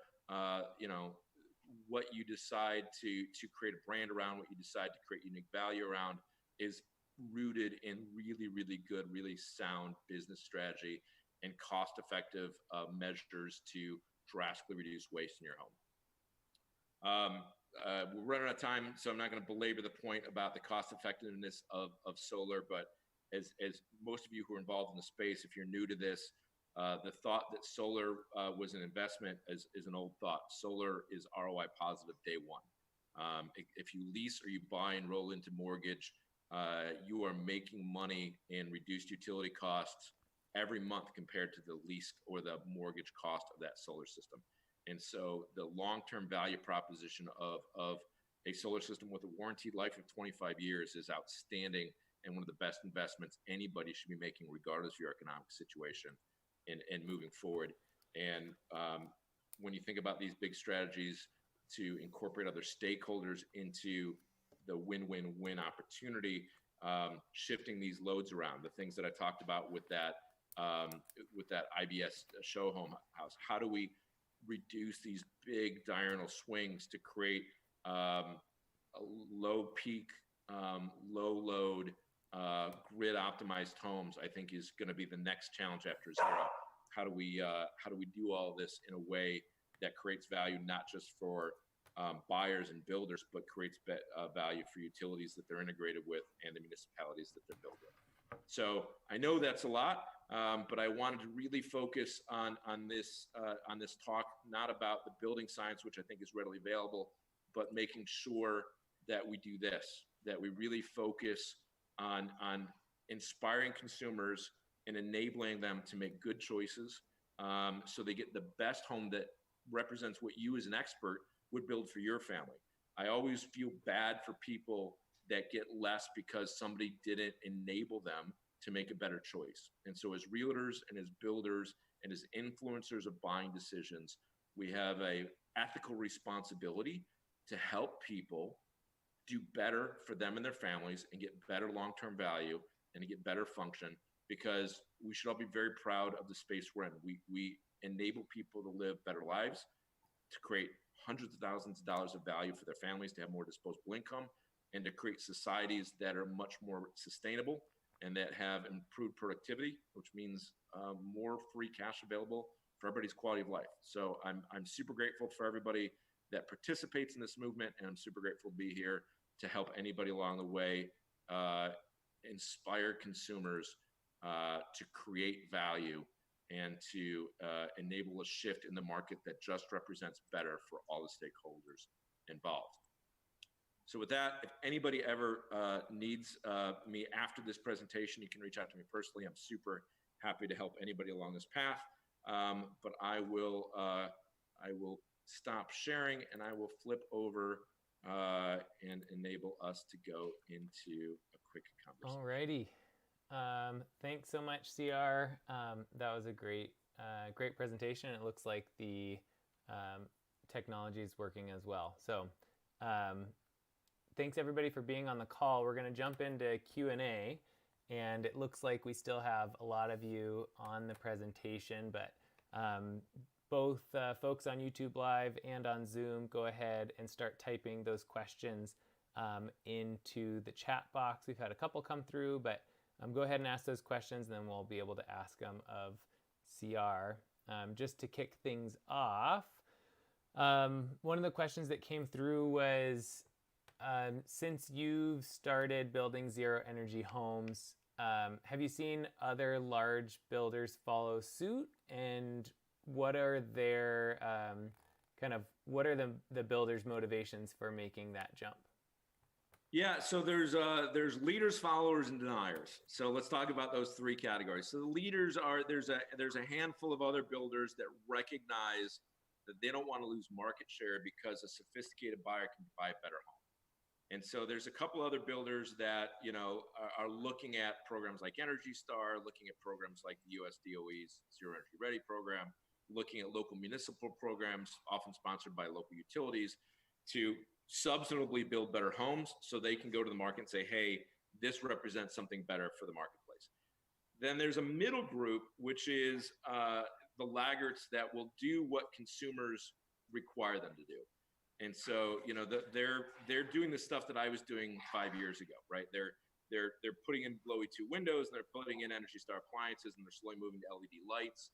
what you decide to create a brand around, what you decide to create unique value around is rooted in really, really good, really sound business strategy and cost-effective measures to drastically reduce waste in your home. We're running out of time, so I'm not going to belabor the point about the cost effectiveness of solar, but as most of you who are involved in the space, if you're new to this, the thought that solar was an investment is an old thought. Solar is ROI positive day one. If you lease or you buy and roll into mortgage, you are making money in reduced utility costs every month compared to the lease or the mortgage cost of that solar system. And so the long-term value proposition of a solar system with a warranted life of 25 years is outstanding and one of the best investments anybody should be making regardless of your economic situation and moving forward. And when you think about these big strategies to incorporate other stakeholders into the win-win-win opportunity, shifting these loads around, the things that I talked about with that IBS show home house, how do we reduce these big diurnal swings to create low peak, low load, grid optimized homes, I think is going to be the next challenge after zero. How do we do all of this in a way that creates value, not just for buyers and builders, but creates value for utilities that they're integrated with and the municipalities that they're built with. So I know that's a lot, but I wanted to really focus on this talk, not about the building science, which I think is readily available, but making sure that we do this, that we really focus on inspiring consumers and enabling them to make good choices so they get the best home that represents what you as an expert would build for your family. I always feel bad for people that get less because somebody didn't enable them to make a better choice. And so as realtors and as builders and as influencers of buying decisions, we have a ethical responsibility to help people do better for them and their families and get better long-term value and to get better function, because we should all be very proud of the space we're in. We enable people to live better lives, to create hundreds of thousands of dollars of value for their families, to have more disposable income, and to create societies that are much more sustainable and that have improved productivity, which means more free cash available for everybody's quality of life. So I'm super grateful for everybody that participates in this movement, and I'm super grateful to be here to help anybody along the way inspire consumers to create value and to enable a shift in the market that just represents better for all the stakeholders involved. So with that, if anybody ever needs me after this presentation, you can reach out to me personally. I'm super happy to help anybody along this path. But I will stop sharing, and I will flip over and enable us to go into a quick conversation. All righty. Thanks so much, CR. That was a great presentation. It looks like the technology is working as well. So thanks everybody for being on the call. We're going to jump into Q&A, and it looks like we still have a lot of you on the presentation, but both folks on YouTube Live and on Zoom, go ahead and start typing those questions into the chat box. We've had a couple come through, but go ahead and ask those questions, and then we'll be able to ask them of CR. Just to kick things off, one of the questions that came through was, since you've started building zero energy homes, have you seen other large builders follow suit? And what are their what are the builders' motivations for making that jump? Yeah, so there's leaders, followers, and deniers. So let's talk about those three categories. So the leaders are, there's a handful of other builders that recognize that they don't want to lose market share because a sophisticated buyer can buy a better home. And so there's a couple other builders that, you know, are looking at programs like Energy Star, looking at programs like the US DOE's Zero Energy Ready program, looking at local municipal programs, often sponsored by local utilities, to substantively build better homes so they can go to the market and say, hey, this represents something better for the marketplace. Then there's a middle group, which is the laggards that will do what consumers require them to do. And so, you know, they're doing the stuff that I was doing 5 years ago, right? They're putting in Blowy 2 windows, and they're putting in Energy Star appliances, and they're slowly moving to LED lights.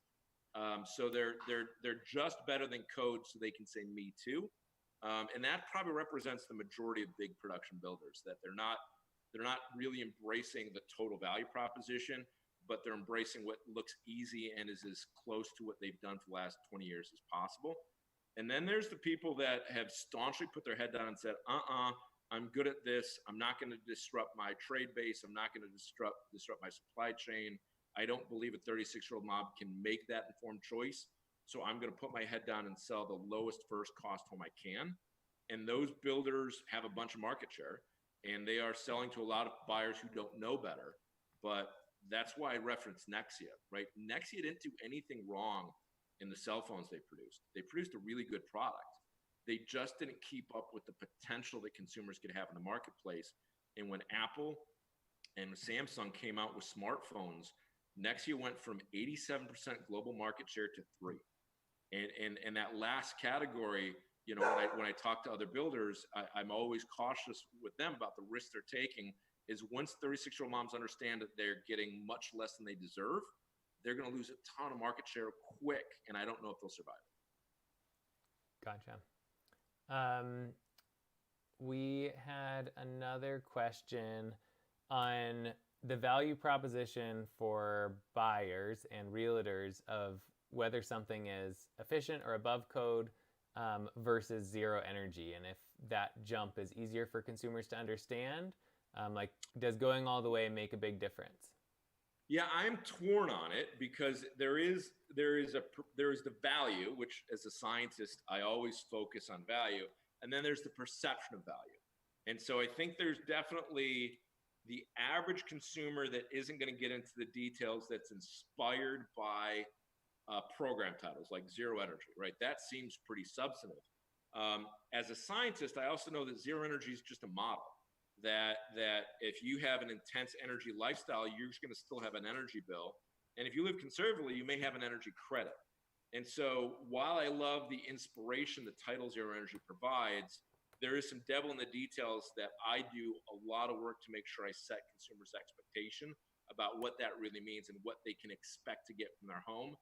So they're just better than code, so they can say me too. And that probably represents the majority of big production builders, that they're not really embracing the total value proposition, but they're embracing what looks easy and is as close to what they've done for the last 20 years as possible. And then there's the people that have staunchly put their head down and said, I'm good at this. I'm not going to disrupt my trade base. I'm not going to disrupt my supply chain. I don't believe a 36-year-old mom can make that informed choice. So I'm going to put my head down and sell the lowest first cost home I can. And those builders have a bunch of market share, and they are selling to a lot of buyers who don't know better. But that's why I referenced Nexia, right? Nexia didn't do anything wrong in the cell phones they produced. They produced a really good product. They just didn't keep up with the potential that consumers could have in the marketplace. And when Apple and Samsung came out with smartphones, Nexia went from 87% global market share to 3%. And that last category, you know, when I talk to other builders, I'm always cautious with them about the risk they're taking. Is once 36-year-old moms understand that they're getting much less than they deserve, they're going to lose a ton of market share quick, and I don't know if they'll survive. Gotcha. We had another question on the value proposition for buyers and realtors of whether something is efficient or above code versus zero energy, and if that jump is easier for consumers to understand. Like, does going all the way make a big difference? Yeah, I'm torn on it because there is the value, which as a scientist I always focus on value, and then there's the perception of value. And so I think there's definitely the average consumer that isn't going to get into the details, that's inspired by program titles like zero energy, right? That seems pretty substantive. As a scientist, I also know that zero energy is just a model. That if you have an intense energy lifestyle, you're just going to still have an energy bill. And if you live conservatively, you may have an energy credit. And so while I love the inspiration that title Zero Energy provides, there is some devil in the details that I do a lot of work to make sure I set consumers' expectation about what that really means and what they can expect to get from their home.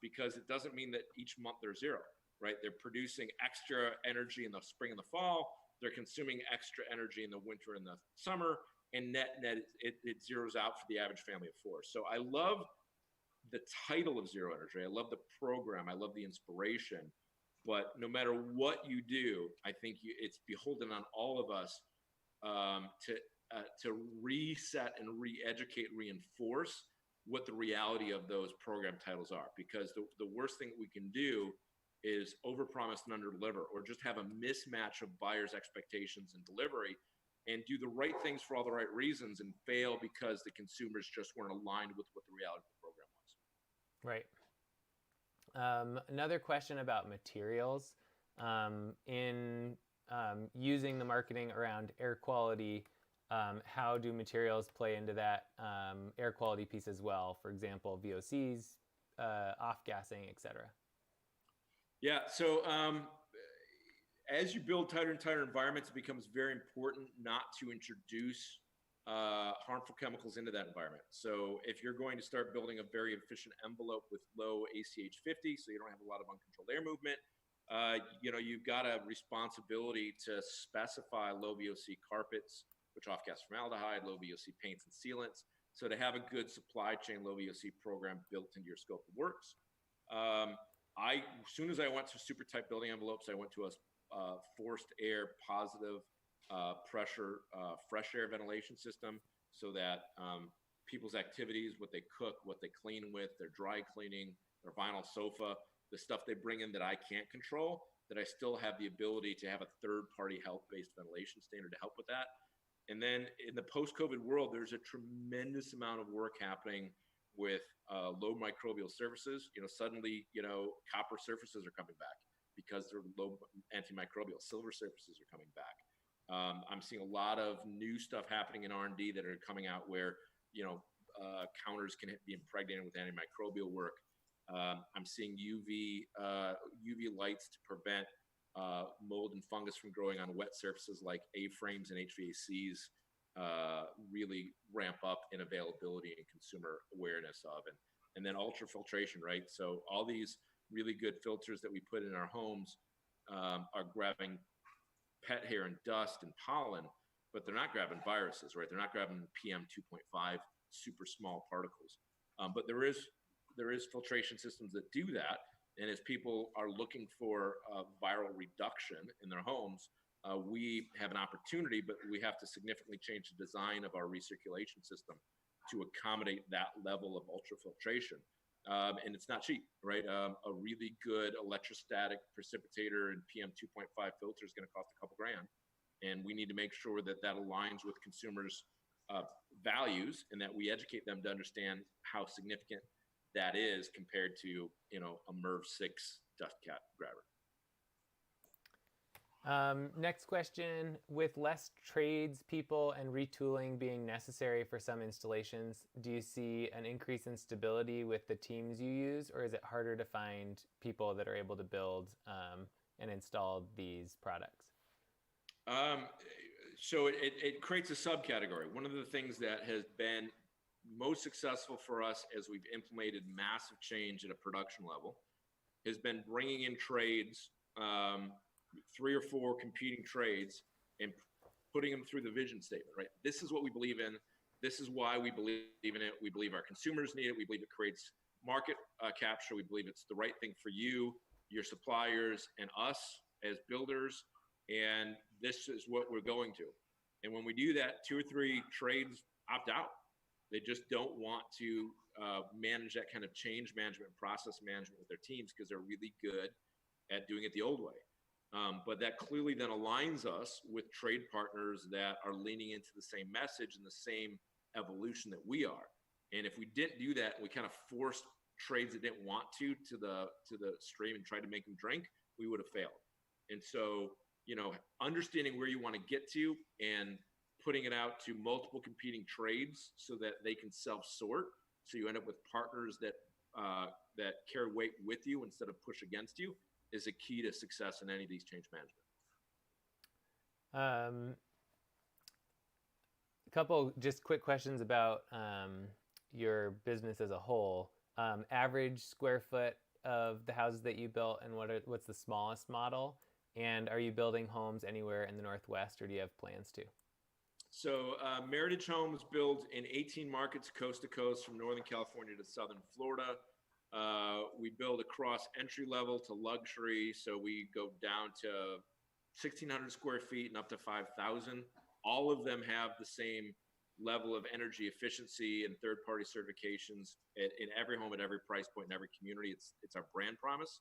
Because it doesn't mean that each month they're zero. right? They're producing extra energy in the spring and the fall. They're consuming extra energy in the winter and the summer, and net, it zeroes out for the average family of four. So I love the title of Zero Energy. I love the program. I love the inspiration. But no matter what you do, I think it's beholden on all of us to reset and re-educate, reinforce what the reality of those program titles are. Because the worst thing we can do is overpromise and underdeliver, or just have a mismatch of buyers' expectations and delivery, and do the right things for all the right reasons and fail because the consumers just weren't aligned with what the reality of the program was. Right. Another question about materials. In using the marketing around air quality, how do materials play into that air quality piece as well? For example, VOCs, off-gassing, etc. Yeah, so as you build tighter and tighter environments, it becomes very important not to introduce harmful chemicals into that environment. So if you're going to start building a very efficient envelope with low ACH 50, so you don't have a lot of uncontrolled air movement, you've got a responsibility to specify low VOC carpets, which off-gas formaldehyde, low VOC paints and sealants. So to have a good supply chain low VOC program built into your scope of works. As soon as I went to super tight building envelopes, I went to a forced air positive pressure fresh air ventilation system, so that people's activities, what they cook, what they clean with, their dry cleaning, their vinyl sofa, the stuff they bring in that I can't control, that I still have the ability to have a third-party health-based ventilation standard to help with that. And then in the post-COVID world, there's a tremendous amount of work happening with low microbial surfaces. Suddenly, copper surfaces are coming back because they're low antimicrobial. Silver surfaces are coming back. I'm seeing a lot of new stuff happening in R&D that are coming out where, counters can be impregnated with antimicrobial work. I'm seeing UV lights to prevent mold and fungus from growing on wet surfaces like A-frames and HVACs really ramp up in availability and consumer awareness of. And then ultrafiltration, right? So all these really good filters that we put in our homes are grabbing pet hair and dust and pollen, but they're not grabbing viruses, right? They're not grabbing PM 2.5 super small particles. But there is filtration systems that do that. And as people are looking for viral reduction in their homes, we have an opportunity, but we have to significantly change the design of our recirculation system to accommodate that level of ultrafiltration. And it's not cheap, right? A really good electrostatic precipitator and PM 2.5 filter is going to cost a couple grand. And we need to make sure that that aligns with consumers' values, and that we educate them to understand how significant that is compared to, a MERV 6 dust cap grabber. Next question: with less tradespeople and retooling being necessary for some installations, do you see an increase in stability with the teams you use, or is it harder to find people that are able to build and install these products? So it creates a subcategory. One of the things that has been most successful for us as we've implemented massive change at a production level has been bringing in trades, 3 or 4 competing trades, and putting them through the vision statement, right? This is what we believe in. This is why we believe in it. We believe our consumers need it. We believe it creates market capture. We believe it's the right thing for you, your suppliers, and us as builders. And this is what we're going to. And when we do that, 2 or 3 trades opt out. They just don't want to manage that kind of change management, process management with their teams, because they're really good at doing it the old way. But that clearly then aligns us with trade partners that are leaning into the same message and the same evolution that we are. And if we didn't do that, we kind of forced trades that didn't want to the stream and tried to make them drink, we would have failed. And so, understanding where you want to get to and putting it out to multiple competing trades so that they can self-sort, so you end up with partners that carry weight with you instead of push against you, is a key to success in any of these change management. A couple just quick questions about your business as a whole. Average square foot of the houses that you built, and what's the smallest model? And are you building homes anywhere in the Northwest, or do you have plans to? So Meritage Homes builds in 18 markets coast to coast from Northern California to Southern Florida. We build across entry level to luxury. So we go down to 1,600 square feet and up to 5,000. All of them have the same level of energy efficiency and third-party certifications in every home at every price point in every community. It's our brand promise.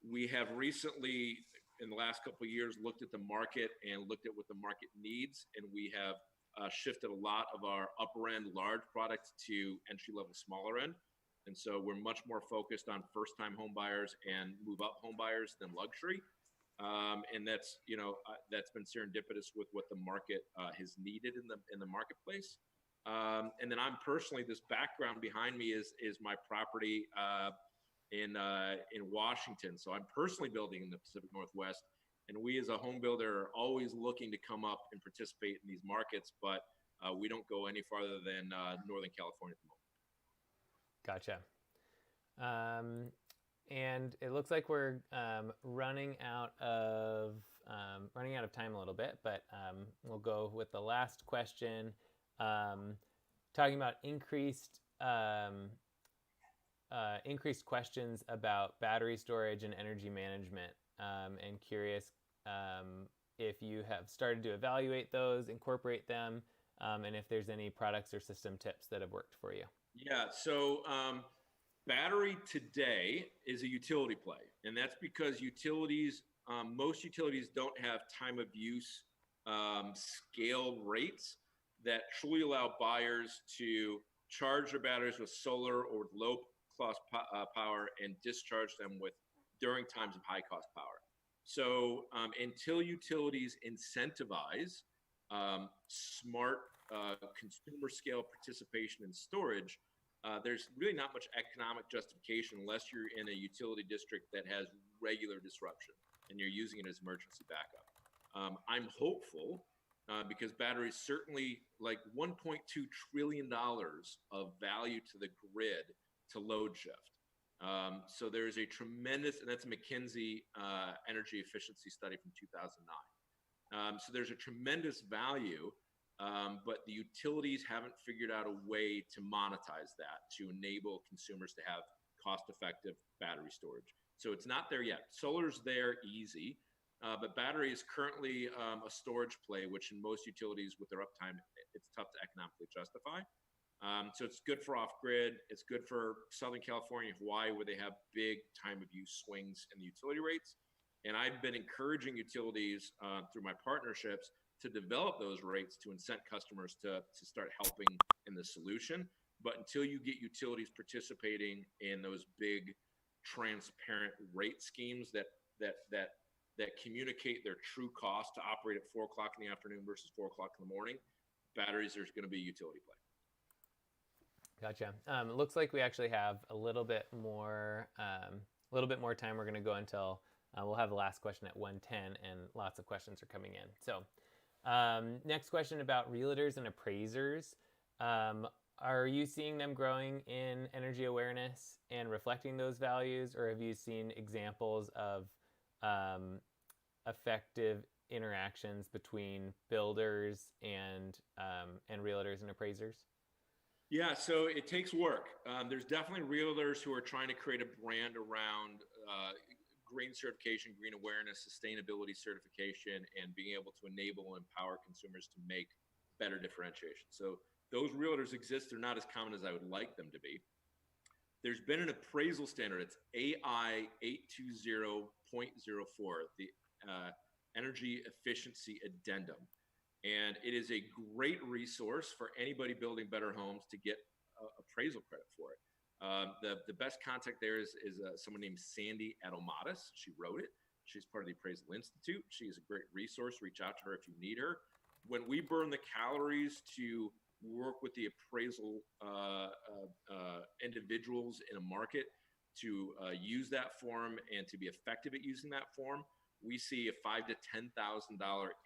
We have recently, in the last couple of years, looked at the market and looked at what the market needs, and we have shifted a lot of our upper end large products to entry level smaller end. And so we're much more focused on first time home buyers and move up home buyers than luxury. And that's, that's been serendipitous with what the market has needed in the marketplace. And then I'm personally, this background behind me is my property in Washington. So I'm personally building in the Pacific Northwest, and we as a home builder are always looking to come up and participate in these markets, but we don't go any farther than Northern California at the moment. Gotcha. And it looks like we're running out of time a little bit, but we'll go with the last question, talking about increased questions about battery storage and energy management, and curious if you have started to evaluate those, incorporate them, and if there's any products or system tips that have worked for you. Yeah, so battery today is a utility play, and that's because most utilities don't have time of use scale rates that truly allow buyers to charge their batteries with solar or with low cost power and discharge them during times of high cost power. So until utilities incentivize smart consumer scale participation in storage, there's really not much economic justification unless you're in a utility district that has regular disruption and you're using it as emergency backup. I'm hopeful because batteries certainly, like $1.2 trillion of value to the grid to load shift. So there's a tremendous, and that's a McKinsey energy efficiency study from 2009. So there's a tremendous value, but the utilities haven't figured out a way to monetize that to enable consumers to have cost-effective battery storage. So it's not there yet. Solar's there easy, but battery is currently a storage play, which in most utilities with their uptime, it's tough to economically justify. So it's good for off-grid. It's good for Southern California, Hawaii, where they have big time of use swings in the utility rates. And I've been encouraging utilities through my partnerships to develop those rates to incent customers to start helping in the solution. But until you get utilities participating in those big transparent rate schemes that communicate their true cost to operate at 4 o'clock in the afternoon versus 4 o'clock in the morning, batteries are going to be a utility play. Gotcha. It looks like we actually have a little bit more time. We're going to go until we'll have the last question at 1:10, and lots of questions are coming in. So next question about realtors and appraisers. Are you seeing them growing in energy awareness and reflecting those values, or have you seen examples of effective interactions between builders and realtors and appraisers? Yeah, so it takes work. There's definitely realtors who are trying to create a brand around green certification, green awareness, sustainability certification, and being able to enable and empower consumers to make better differentiation. So those realtors exist. They're not as common as I would like them to be. There's been an appraisal standard. It's AI 820.04, the Energy Efficiency Addendum. And it is a great resource for anybody building better homes to get appraisal credit for it. The best contact there is someone named Sandy Adomatis. She wrote it. She's part of the Appraisal Institute. She is a great resource. Reach out to her if you need her. When we burn the calories to work with the appraisal individuals in a market to use that form and to be effective at using that form, we see a $5,000 to $10,000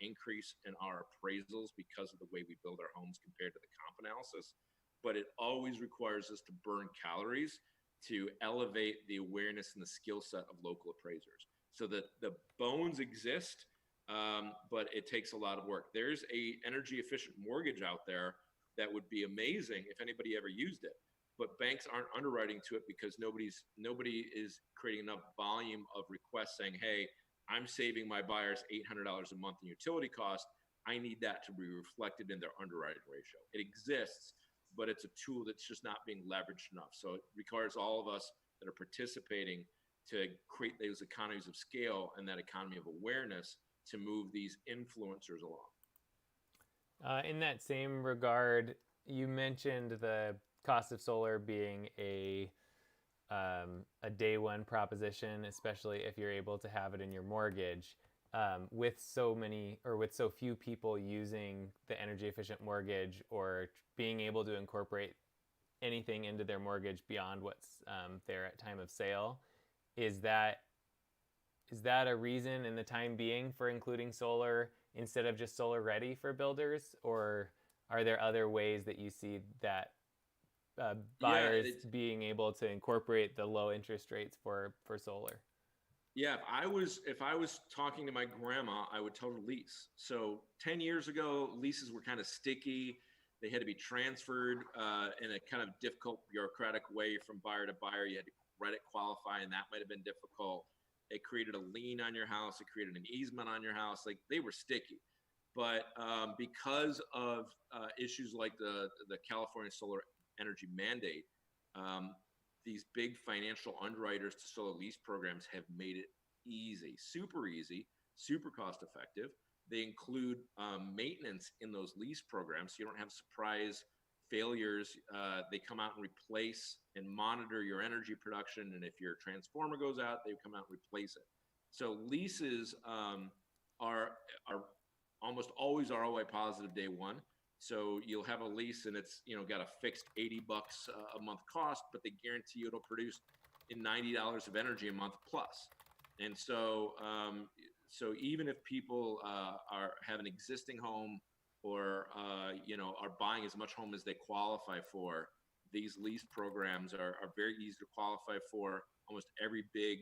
increase in our appraisals because of the way we build our homes compared to the comp analysis. But it always requires us to burn calories to elevate the awareness and the skill set of local appraisers. So that the bones exist, but it takes a lot of work. There's a energy efficient mortgage out there that would be amazing if anybody ever used it, but banks aren't underwriting to it because nobody is creating enough volume of requests saying, hey, I'm saving my buyers $800 a month in utility cost. I need that to be reflected in their underwriting ratio. It exists, but it's a tool that's just not being leveraged enough. So it requires all of us that are participating to create those economies of scale and that economy of awareness to move these influencers along. In that same regard, you mentioned the cost of solar being a day one proposition, especially if you're able to have it in your mortgage. With so few people using the energy efficient mortgage or being able to incorporate anything into their mortgage beyond what's there at time of sale, is that a reason in the time being for including solar instead of just solar ready for builders, or are there other ways that you see that buyers being able to incorporate the low interest rates for solar? Yeah, if I was talking to my grandma, I would tell her lease. So 10 years ago, leases were kind of sticky. They had to be transferred in a kind of difficult bureaucratic way from buyer to buyer. You had to credit qualify, and that might have been difficult. It created a lien on your house. It created an easement on your house. Like, they were sticky. But because of issues like the California solar energy mandate, these big financial underwriters to solar lease programs have made it easy, super cost effective. They include maintenance in those lease programs, so you don't have surprise failures. They come out and replace and monitor your energy production, and if your transformer goes out, they come out and replace it. So leases are almost always ROI positive day one. So you'll have a lease and it's got a fixed $80 a month cost, but they guarantee you it'll produce in $90 of energy a month plus. And so so even if people have an existing home or are buying as much home as they qualify for, these lease programs are very easy to qualify for. Almost every big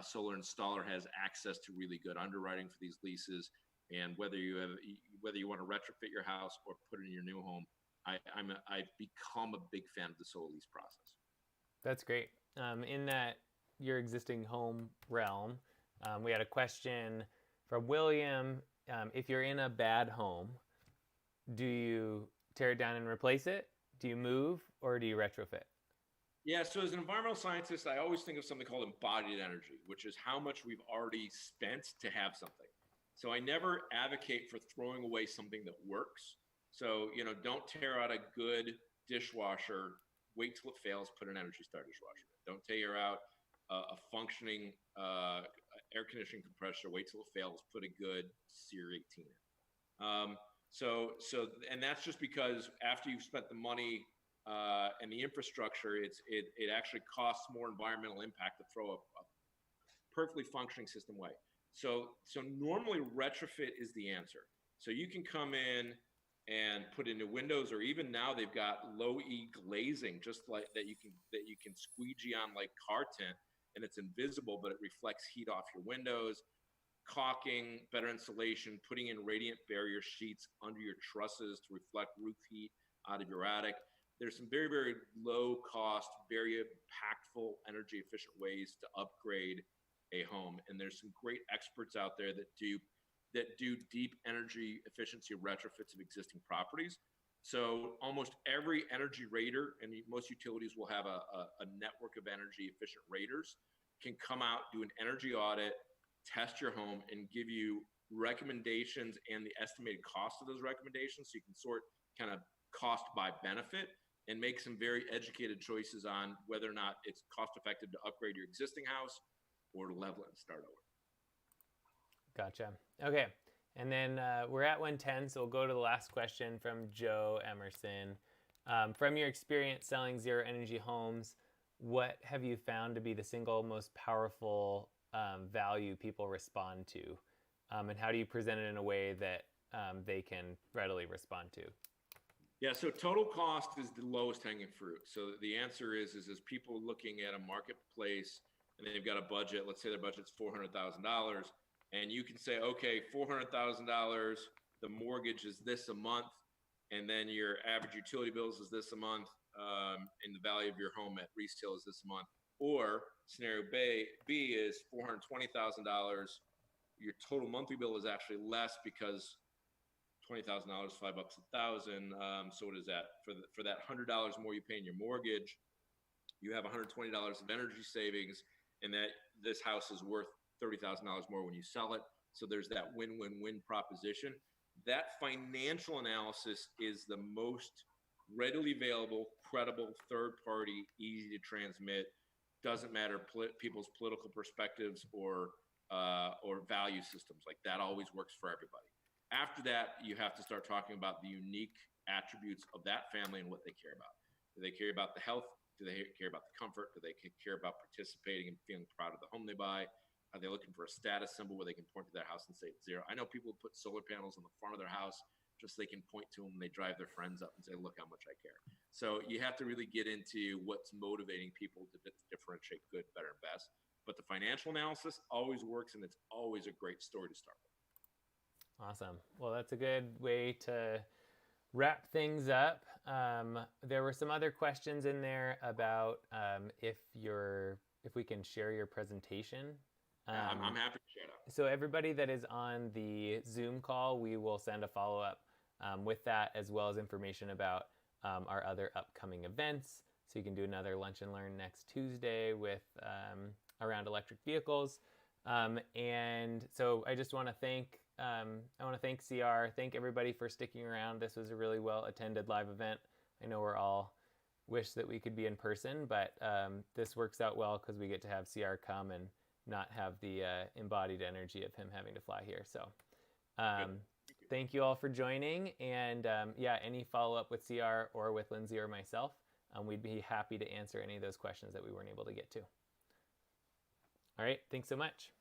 solar installer has access to really good underwriting for these leases. And whether you want to retrofit your house or put it in your new home, I've become a big fan of the solar lease process. That's great. In that your existing home realm, we had a question from William. If you're in a bad home, do you tear it down and replace it? Do you move, or do you retrofit? Yeah, so as an environmental scientist, I always think of something called embodied energy, which is how much we've already spent to have something. So I never advocate for throwing away something that works. So, don't tear out a good dishwasher, wait till it fails, put an Energy Star dishwasher in. Don't tear out a functioning air conditioning compressor, wait till it fails, put a good SEER 18 in. And that's just because after you've spent the money and the infrastructure, it actually costs more environmental impact to throw a perfectly functioning system away. So normally retrofit is the answer. So you can come in and put in new windows, or even now they've got low E glazing, just like that you can squeegee on like car tint, and it's invisible, but it reflects heat off your windows. Caulking, better insulation, putting in radiant barrier sheets under your trusses to reflect roof heat out of your attic. There's some very, very low cost, very impactful, energy efficient ways to upgrade a home. And there's some great experts out there that do deep energy efficiency retrofits of existing properties. So almost every energy rater, and most utilities will have a network of energy efficient raters, can come out, do an energy audit, test your home, and give you recommendations and the estimated cost of those recommendations, so you can sort kind of cost by benefit and make some very educated choices on whether or not it's cost effective to upgrade your existing house or to level it and start over. Gotcha. Okay. And then we're at 1:10, so we'll go to the last question from Joe Emerson. From your experience selling zero energy homes, what have you found to be the single most powerful value people respond to? And how do you present it in a way that they can readily respond to? Yeah, so total cost is the lowest hanging fruit. So the answer is people looking at a marketplace and they've got a budget, let's say their budget's $400,000, and you can say, okay, $400,000, the mortgage is this a month, and then your average utility bills is this a month, and the value of your home at resale is this a month. Or scenario B is $420,000. Your total monthly bill is actually less because $20,000, $5 a thousand. So what is that? For that $100 more you pay in your mortgage, you have $120 of energy savings, and that this house is worth $30,000 more when you sell it. So there's that win-win-win proposition. That financial analysis is the most readily available, credible, third-party, easy to transmit. Doesn't matter people's political perspectives or value systems. Like that always works for everybody. After that, you have to start talking about the unique attributes of that family and what they care about. Do they care about the health? Do they care about the comfort? Do they care about participating and feeling proud of the home they buy? Are they looking for a status symbol where they can point to their house and say it's zero? I know people put solar panels on the front of their house just so they can point to them when they drive their friends up and say, look how much I care. So you have to really get into what's motivating people to differentiate good, better, and best. But the financial analysis always works, and it's always a great story to start with. Awesome. Well, that's a good way to wrap things up. There were some other questions in there about if we can share your presentation. I'm happy to share that. So everybody that is on the Zoom call, we will send a follow-up with that, as well as information about our other upcoming events. So you can do another Lunch and Learn next Tuesday with around electric vehicles. And so I just want to thank CR, thank everybody for sticking around. This was a really well attended live event. I know we're all wish that we could be in person, but this works out well because we get to have CR come and not have the embodied energy of him having to fly here. So thank you all for joining. And any follow-up with CR or with Lindsay or myself, we'd be happy to answer any of those questions that we weren't able to get to. All right, thanks so much.